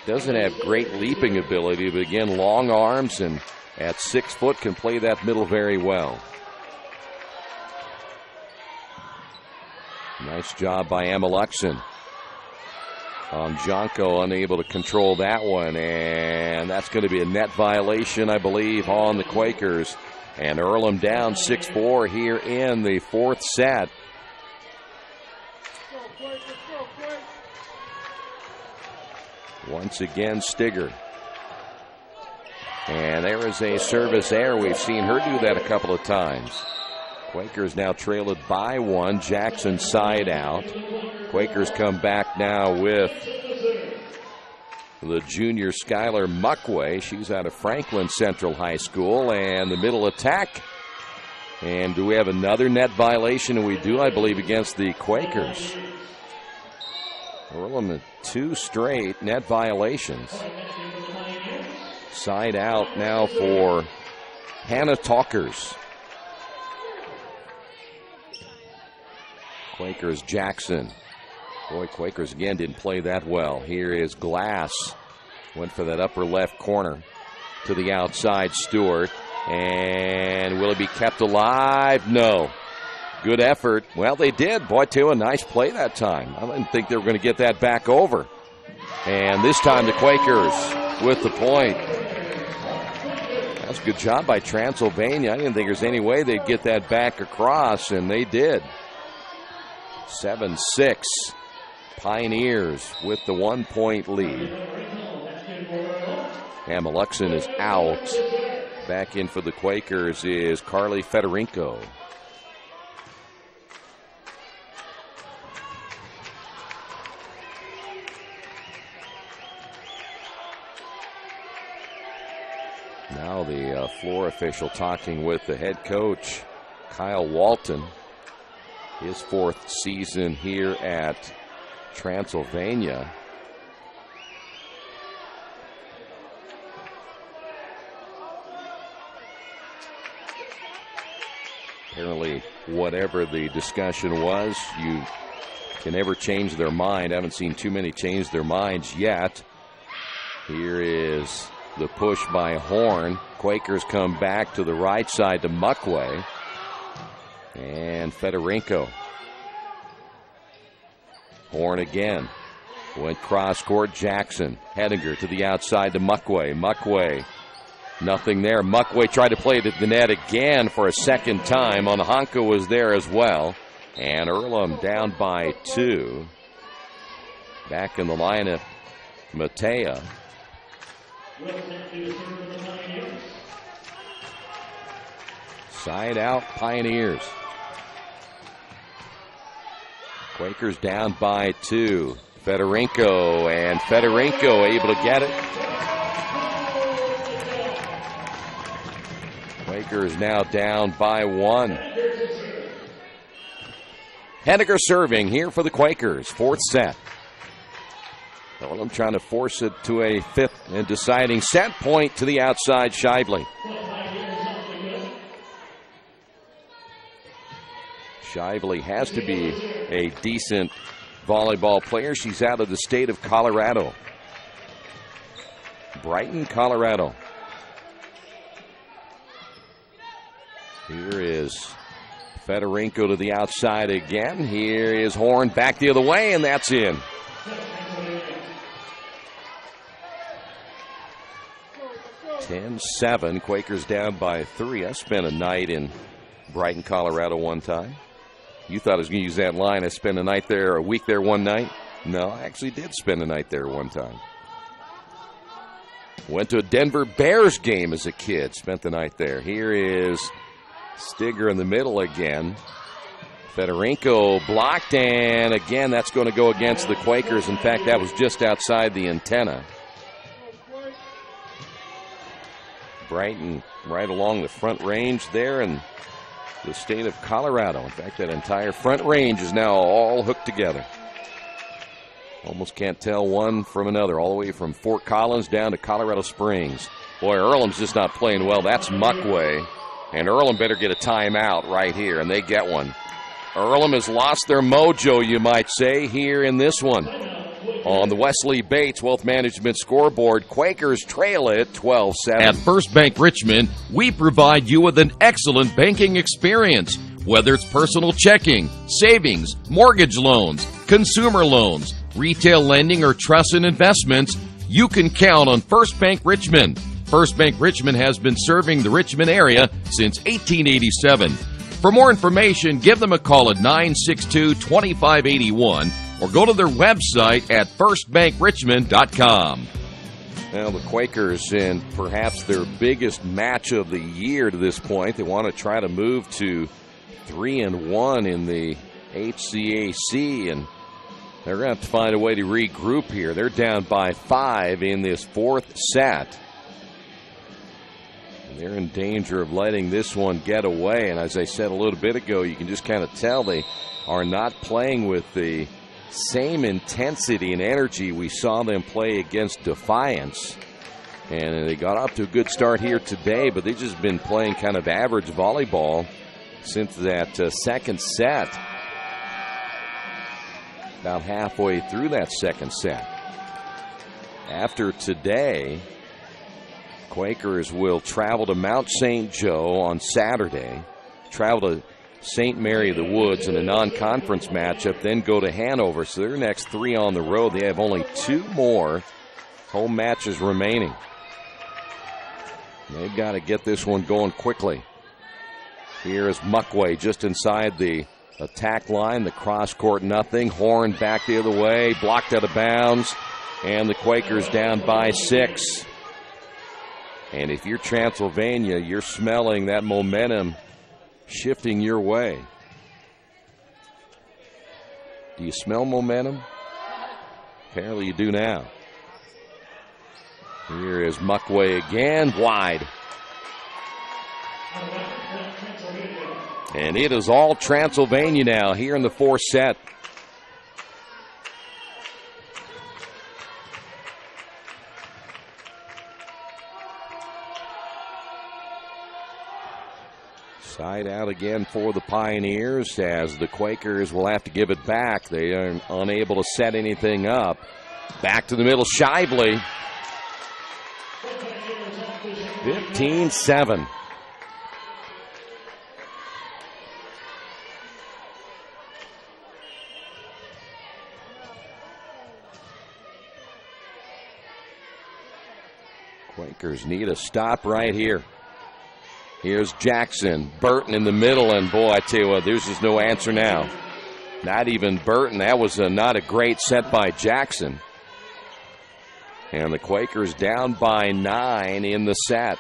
Doesn't have great leaping ability, but again, long arms, and at 6 foot can play that middle very well. Nice job by Emma Luxon. Jonko unable to control that one, and that's going to be a net violation, I believe, on the Quakers. And Earlham down 6-4 here in the 4th set. Once again, Stigger. And there is a service error. We've seen her do that a couple of times. Quakers now trail it by 1. Jackson side out. Quakers come back now with the junior Skylar Muckway. She's out of Franklin Central High School. And the middle attack. And do we have another net violation? And we do, I believe, against the Quakers. Earlham 2 straight net violations. Side out now for Hannah Talkers. Quakers Jackson. Boy, Quakers again didn't play that well. Here is Glass. Went for that upper left corner to the outside. Stewart. And will it be kept alive? No. Good effort. Well, they did. Boy, too, a nice play that time. I didn't think they were going to get that back over. And this time the Quakers with the point. That's a good job by Transylvania. I didn't think there's any way they'd get that back across, and they did. 7-6. Pioneers with the 1-point lead. Emma Luxon is out. Back in for the Quakers is Carly Federico. Now the floor official talking with the head coach, Kyle Walton. His 4th season here at Transylvania. Apparently, whatever the discussion was, you can never change their mind. I haven't seen too many change their minds yet. Here is the push by Horn. Quakers come back to the right side to Muckway. And Fedorenko. Horn again. Went cross court. Jackson. Hedinger to the outside to Muckway. Muckway. Nothing there. Muckway tried to play it at the net again for a second time. Onhanka was there as well. And Earlham down by 2. Back in the lineup, Matea. Side out, Pioneers. Quakers down by 2. Fedorenko, and Fedorenko able to get it. Quakers now down by 1. Henniger serving here for the Quakers. 4th set. Earlham trying to force it to a 5th and deciding set. Point to the outside, Shively. Shively has to be a decent volleyball player. She's out of the state of Colorado. Brighton, Colorado. Here is Fedorenko to the outside again. Here is Horn back the other way, and that's in. (10-7). Quakers down by 3. I spent a night in Brighton, Colorado one time. You thought I was going to use that line. I spent a week there one night. No, I actually did spend a night there one time. Went to a Denver Bears game as a kid. Spent the night there. Here is Stigger in the middle again. Fedorenko blocked, and again that's going to go against the Quakers. In fact, that was just outside the antenna. Brighton right along the front range there in the state of Colorado. In fact, that entire front range is now all hooked together. Almost can't tell one from another, all the way from Fort Collins down to Colorado Springs. Boy, Earlham's just not playing well. That's Muckway. And Earlham better get a timeout right here, and they get one. Earlham has lost their mojo, you might say, here in this one. On the Wesley Bates Wealth Management scoreboard, Quakers trail it 12-7. At First Bank Richmond, we provide you with an excellent banking experience. Whether it's personal checking, savings, mortgage loans, consumer loans, retail lending, or trust and investments, you can count on First Bank Richmond. First Bank Richmond has been serving the Richmond area since 1887. For more information, give them a call at 962-2581 or go to their website at firstbankrichmond.com. Now the Quakers in perhaps their biggest match of the year to this point. They want to try to move to 3-1 in the HCAC, and they're going to have to find a way to regroup here. They're down by 5 in this 4th set. And they're in danger of letting this one get away, and as I said a little bit ago, you can just kind of tell they are not playing with the same intensity and energy we saw them play against Defiance. And they got off to a good start here today, but they've just been playing kind of average volleyball since that second set. About halfway through that second set. After today, Quakers will travel to Mount St. Joe on Saturday, travel to St. Mary of the Woods in a non-conference matchup, then go to Hanover. So their next 3 on the road. They have only 2 more home matches remaining. They've got to get this one going quickly. Here is Muckway just inside the attack line. The cross court, nothing. Horn back the other way, blocked out of bounds, and the Quakers down by 6. And if you're Transylvania, you're smelling that momentum shifting your way. Do you smell momentum? Apparently you do now. Here is Muckway again, wide. And it is all Transylvania now here in the fourth set. Side out again for the Pioneers as the Quakers will have to give it back. They are unable to set anything up. Back to the middle, Shively. 15-7. Quakers need a stop right here. Here's Jackson. Burton in the middle, and boy, I tell you what, there's just no answer now. Not even Burton. That was not a great set by Jackson. And the Quakers down by 9 in the set.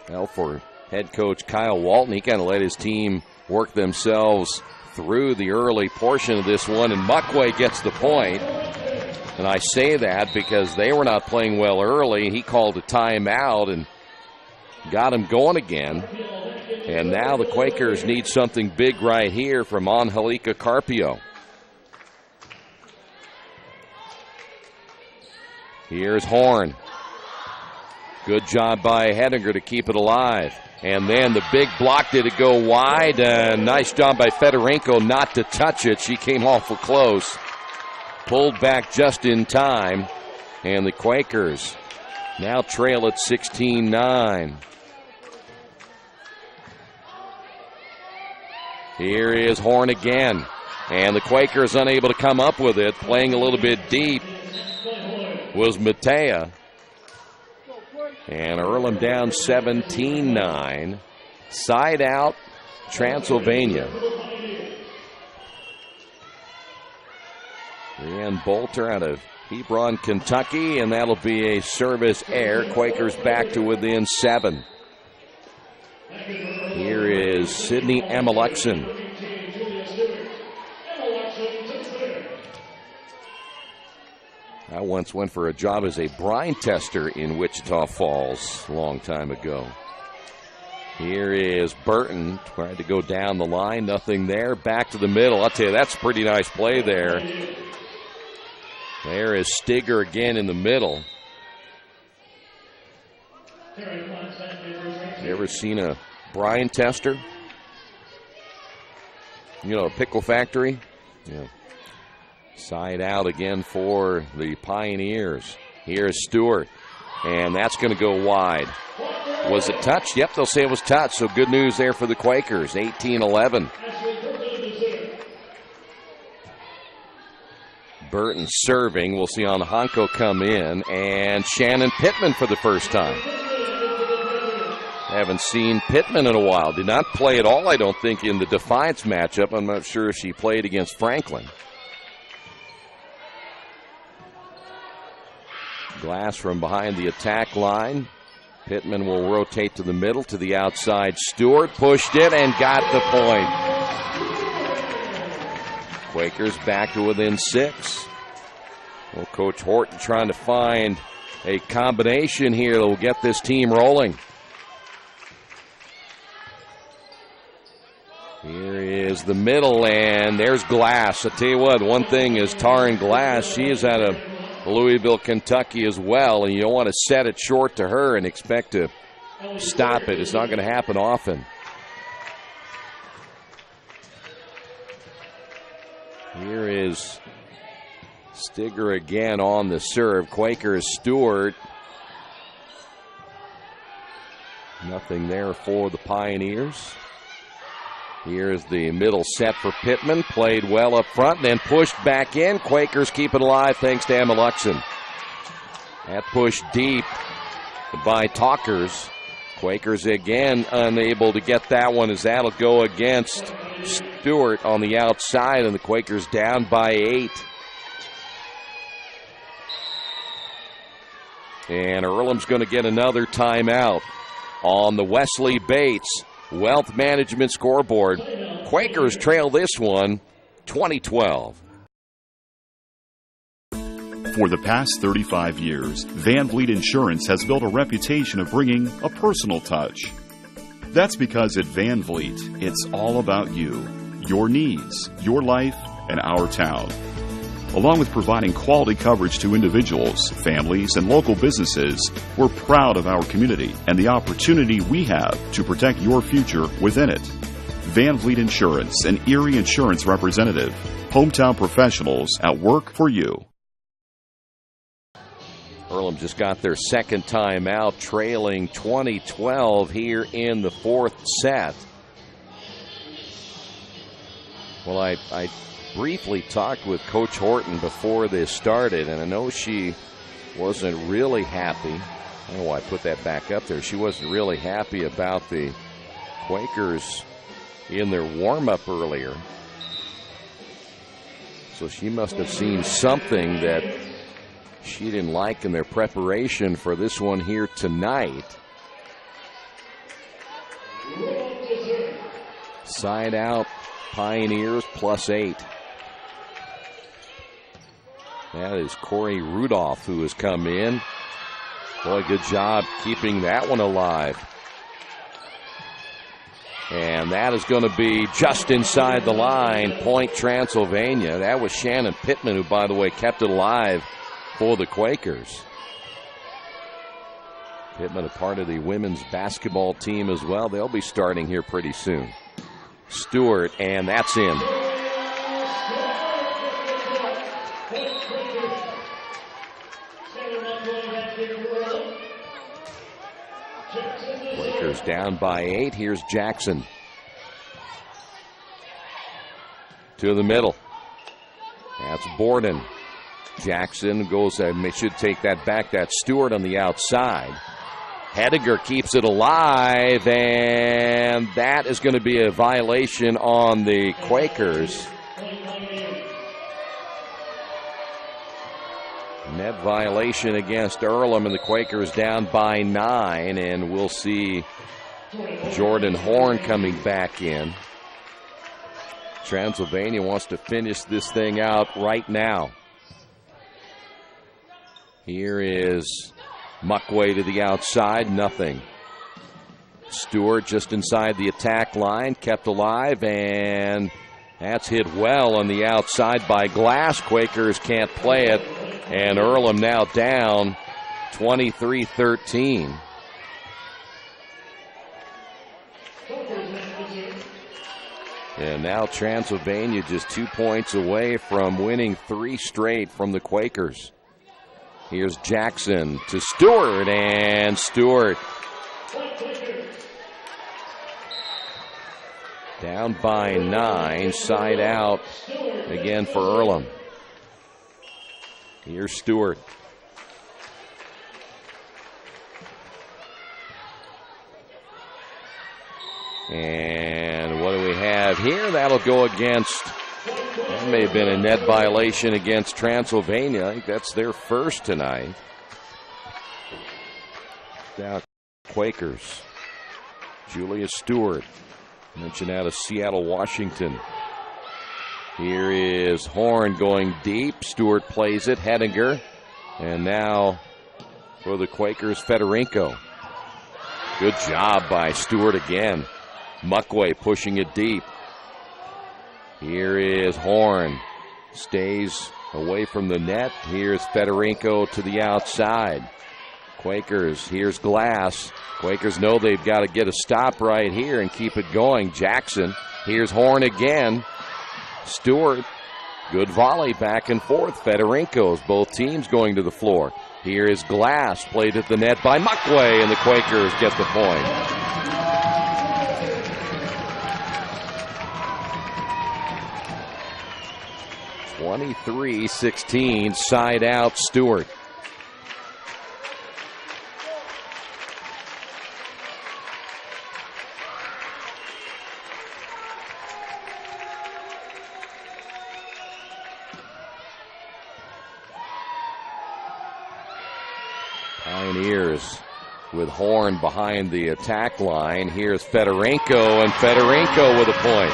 Well, for head coach Kyle Walton, he kind of let his team work themselves through the early portion of this one, and Muckway gets the point. And I say that because they were not playing well early. He called a timeout and got him going again. And now the Quakers need something big right here from Angelica Carpio. Here's Horn. Good job by Hedinger to keep it alive. And then the big block, did it go wide? Nice job by Fedorenko not to touch it. She came awful close. Pulled back just in time. And the Quakers now trail at 16-9. Here is Horn again. And the Quakers unable to come up with it. Playing a little bit deep was Matea. And Earlham down 17-9. Side out, Transylvania. Brianne Bolter out of Hebron, Kentucky, and that'll be a service error. Quakers back to within 7. Here is Sydney Amelexon. I once went for a job as a brine tester in Wichita Falls a long time ago. Here is Burton, tried to go down the line, nothing there. Back to the middle. I'll tell you, that's a pretty nice play there. There is Stigger again in the middle. You ever seen a brine tester? You know, a pickle factory? Yeah. Side out again for the Pioneers. Here's Stewart, and that's going to go wide. Was it touched? Yep, they'll say it was touched, so good news there for the Quakers, 18-11. Burton serving. We'll see Alejandro come in, and Shannon Pittman for the first time. Haven't seen Pittman in a while. Did not play at all, I don't think, in the Defiance matchup. I'm not sure if she played against Franklin. Glass from behind the attack line. Pittman will rotate to the middle, to the outside. Stewart pushed it and got the point. Quakers back to within 6. Well, Coach Horton trying to find a combination here that will get this team rolling. Here is the middle, and there's Glass. I tell you what, one thing is Taryn Glass. She is out of Louisville, Kentucky as well, and you don't want to set it short to her and expect to stop it. It's not going to happen often. Here is Stigger again on the serve. Quakers Stewart. Nothing there for the Pioneers. Here's the middle set for Pittman. Played well up front, then pushed back in. Quakers keep it alive thanks to Amelexon. That push deep by Talkers. Quakers again unable to get that one as that'll go against Stewart on the outside, and the Quakers down by 8. And Earlham's going to get another timeout on the Wesley Bates Wealth Management scoreboard. Quakers trail this one 20-12. For the past 35 years, Van Vliet Insurance has built a reputation of bringing a personal touch. That's because at Van Vliet, it's all about you, your needs, your life, and our town. Along with providing quality coverage to individuals, families, and local businesses, we're proud of our community and the opportunity we have to protect your future within it. Van Vliet Insurance, an Erie Insurance representative. Hometown professionals at work for you. Earlham just got their second time out, trailing 20-12 here in the fourth set. Well, I briefly talked with Coach Horton before this started, and I know she wasn't really happy. I don't know why I put that back up there. She wasn't really happy about the Quakers in their warm-up earlier. So she must have seen something that she didn't like in their preparation for this one here tonight. Side out, Pioneers +8. That is Corey Rudolph who has come in. Boy, good job keeping that one alive. And that is going to be just inside the line, point Transylvania. That was Shannon Pittman, who, by the way, kept it alive for the Quakers. Pittman, a part of the women's basketball team as well. They'll be starting here pretty soon. Stewart, and that's in. Quakers down by 8. Here's Jackson. To the middle. That's Borden. Jackson goes, should take that back. That's Stewart on the outside. Hediger keeps it alive, and that is going to be a violation on the Quakers. Net violation against Earlham, and the Quakers down by 9, and we'll see Jordan Horn coming back in. Transylvania wants to finish this thing out right now. Here is Muckway to the outside, nothing. Stewart just inside the attack line, kept alive, and that's hit well on the outside by Glass. Quakers can't play it, and Earlham now down 23-13. And now Transylvania just 2 points away from winning 3 straight from the Quakers. Here's Jackson to Stewart, and Stewart down by 9, side out again for Earlham. Here's Stewart. And what do we have here? That'll go against, that may have been a net violation against Transylvania. I think that's their first tonight. Now Quakers. Julia Stewart, mentioned out of Seattle, Washington. Here is Horn going deep. Stewart plays it. Hedinger. And now for the Quakers, Fedorenko. Good job by Stewart again. Muckway pushing it deep. Here is Horn. Stays away from the net. Here's Fedorenko to the outside. Quakers, here's Glass. Quakers know they've got to get a stop right here and keep it going. Jackson, here's Horn again. Stewart, good volley back and forth. Fedorenko's, both teams going to the floor. Here is Glass, played at the net by Muckway, and the Quakers get the point. (23-16), side out Stewart. Pioneers with Horn behind the attack line. Here's Fedorenko, and Fedorenko with a point.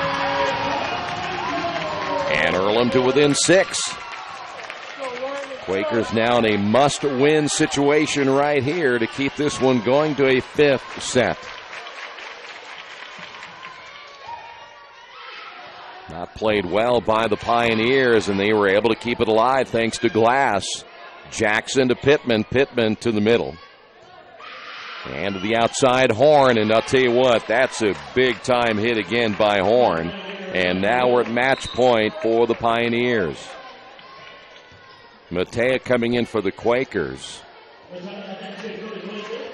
And Earlham to within 6. Quakers now in a must-win situation right here to keep this one going to a 5th set. Not played well by the Pioneers, and they were able to keep it alive thanks to Glass. Jackson to Pittman, Pittman to the middle. And to the outside, Horn, and I'll tell you what, that's a big-time hit again by Horn. And now we're at match point for the Pioneers. Matea coming in for the Quakers.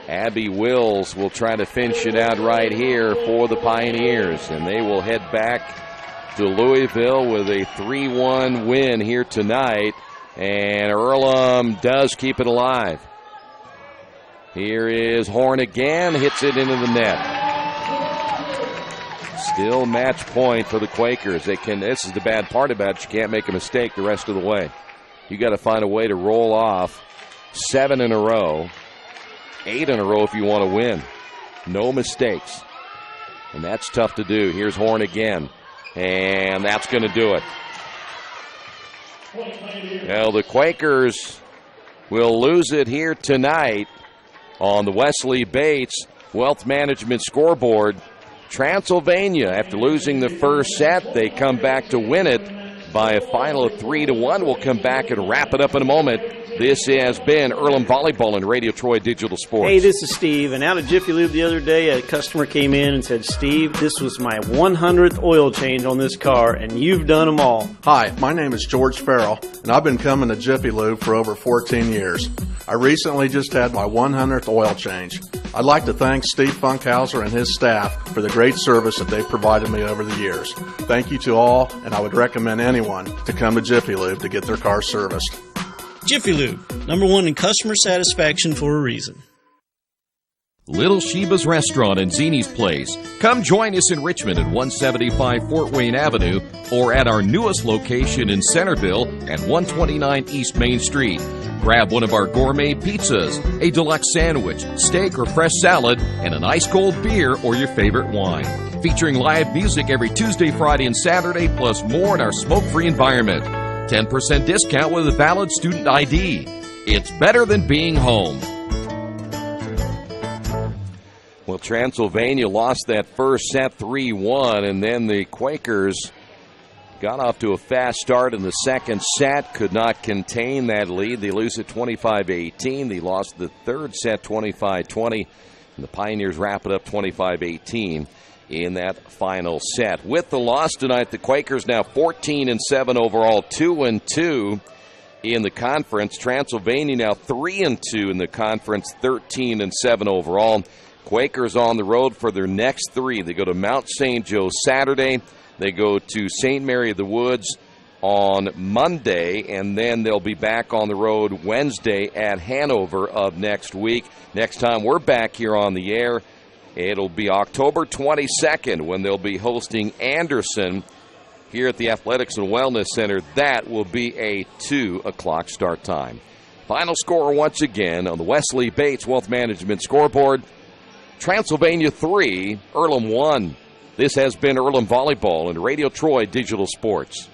Abby Wills will try to finish it out right here for the Pioneers, and they will head back to Louisville with a 3-1 win here tonight, and Earlham does keep it alive. Here is Horn again, hits it into the net. Still match point for the Quakers. This is the bad part about it. You can't make a mistake the rest of the way. You got to find a way to roll off 7 in a row, 8 in a row if you want to win. No mistakes. And that's tough to do. Here's Horn again. And that's going to do it. Well, the Quakers will lose it here tonight on the Wesley Bates Wealth Management scoreboard. Transylvania, after losing the first set, they come back to win it by a final of 3-1. We'll come back and wrap it up in a moment. This has been Earlham Volleyball and Radio Troy Digital Sports. Hey, this is Steve, and out of Jiffy Lube the other day, a customer came in and said, Steve, this was my 100th oil change on this car, and you've done them all. Hi, my name is George Farrell, and I've been coming to Jiffy Lube for over 14 years. I recently just had my 100th oil change. I'd like to thank Steve Funkhauser and his staff for the great service that they've provided me over the years. Thank you to all, and I would recommend anyone to come to Jiffy Lube to get their car serviced. Jiffy Lube, #1 in customer satisfaction for a reason. Little Sheba's Restaurant and Zini's Place. Come join us in Richmond at 175 Fort Wayne Avenue or at our newest location in Centerville at 129 East Main Street. Grab one of our gourmet pizzas, a deluxe sandwich, steak or fresh salad, and an ice-cold beer or your favorite wine. Featuring live music every Tuesday, Friday, and Saturday, plus more in our smoke-free environment. 10% discount with a valid student ID. It's better than being home. Well, Transylvania lost that first set 3-1, and then the Quakers got off to a fast start in the second set, could not contain that lead. They lose it 25-18. They lost the third set 25-20, and the Pioneers wrap it up 25-18 in that final set. With the loss tonight, the Quakers now 14-7 overall, 2-2 in the conference. Transylvania now 3-2 in the conference, 13-7 overall. Quakers on the road for their next 3. They go to Mount St. Joe Saturday. They go to St. Mary of the Woods on Monday, and then they'll be back on the road Wednesday at Hanover of next week. Next time we're back here on the air, it'll be October 22nd when they'll be hosting Anderson here at the Athletics and Wellness Center. That will be a 2 o'clock start time. Final score once again on the Wesley Bates Wealth Management scoreboard. Transylvania 3, Earlham 1. This has been Earlham Volleyball and Radio Troy Digital Sports.